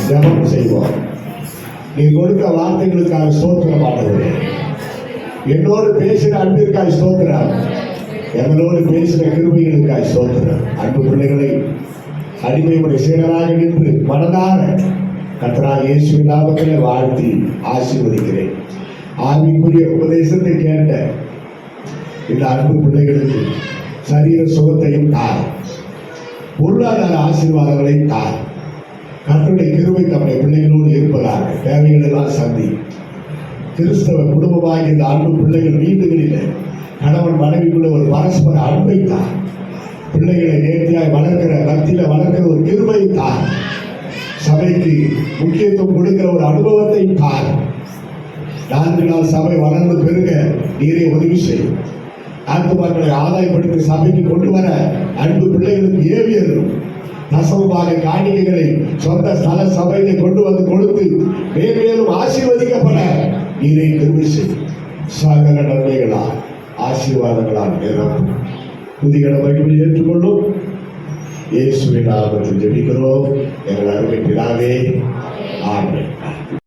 ஜெபம் செய்வோம். நீ கொடுத்த வார்த்தைகளுக்காக ஸ்தோத்திரம் ஆண்டவரே. என்னோடு பேசின அன்பிற்காக ஸ்தோத்திரம். எங்களோடு பேசின கிருபைகளுக்காக ஸ்தோத்திரம். அன்பு பிள்ளைகளை அடிமையுடைய சீடராக நின்று மனதார கர்த்தராகிய இயேசுவின் நாமத்திலே வாழ்த்தி ஆசீர்வதிக்கிறேன். ஆவிக்குரிய உபதேசத்தை கேட்ட இந்த அன்பு பிள்ளைகளுக்கு சரீர சுகத்தையும் தார், பொருளாதார ஆசீர்வாதங்களையும் தார். கர்த்தருடைய கிருபை தம்முடைய பிள்ளைகளோடு இருப்பதாக தேவைகள் எல்லாம் சந்தி. கிறிஸ்தவ குடும்பமாக இந்த அன்பு பிள்ளைகள் வீடுகளில் கணவன் மனைவிக்குள்ள ஒரு பரஸ்பர அன்பை தான், பிள்ளைகளை நேர்த்தியாய் வளர்க்கிற பக்தியில வளர்க்கிற ஒரு கிருபை தான், சபைக்கு முக்கியத்துவம் கொடுக்கிற ஒரு அனுபவத்தை தான். 4 நாள் சபை வளர்ந்து பெருக நீரே உதவி செய்யும். ஆத்துமாக்களை ஆதாயப்படுத்தி சபைக்கு கொண்டு வர அன்பு பிள்ளைகளுக்கு ஏவியரும் தசமமாக காணிக்கைகளை சொந்த ஸ்தல சபையை கொண்டு வந்து கொடுத்து மேலும் ஆசீர்வதிக்கப்பட நீரை கிருபை செய்யும். சகல நன்மைகளால் ஆசீர்வாதங்களால் நிரப்பும். புதிய மகிமையை ஏற்றுக்கொள்ளும். இயேசுவின் நாமத்தில் ஜெபிக்கிறோம் எங்கள் அருமை பிதாவே. ஆமென்.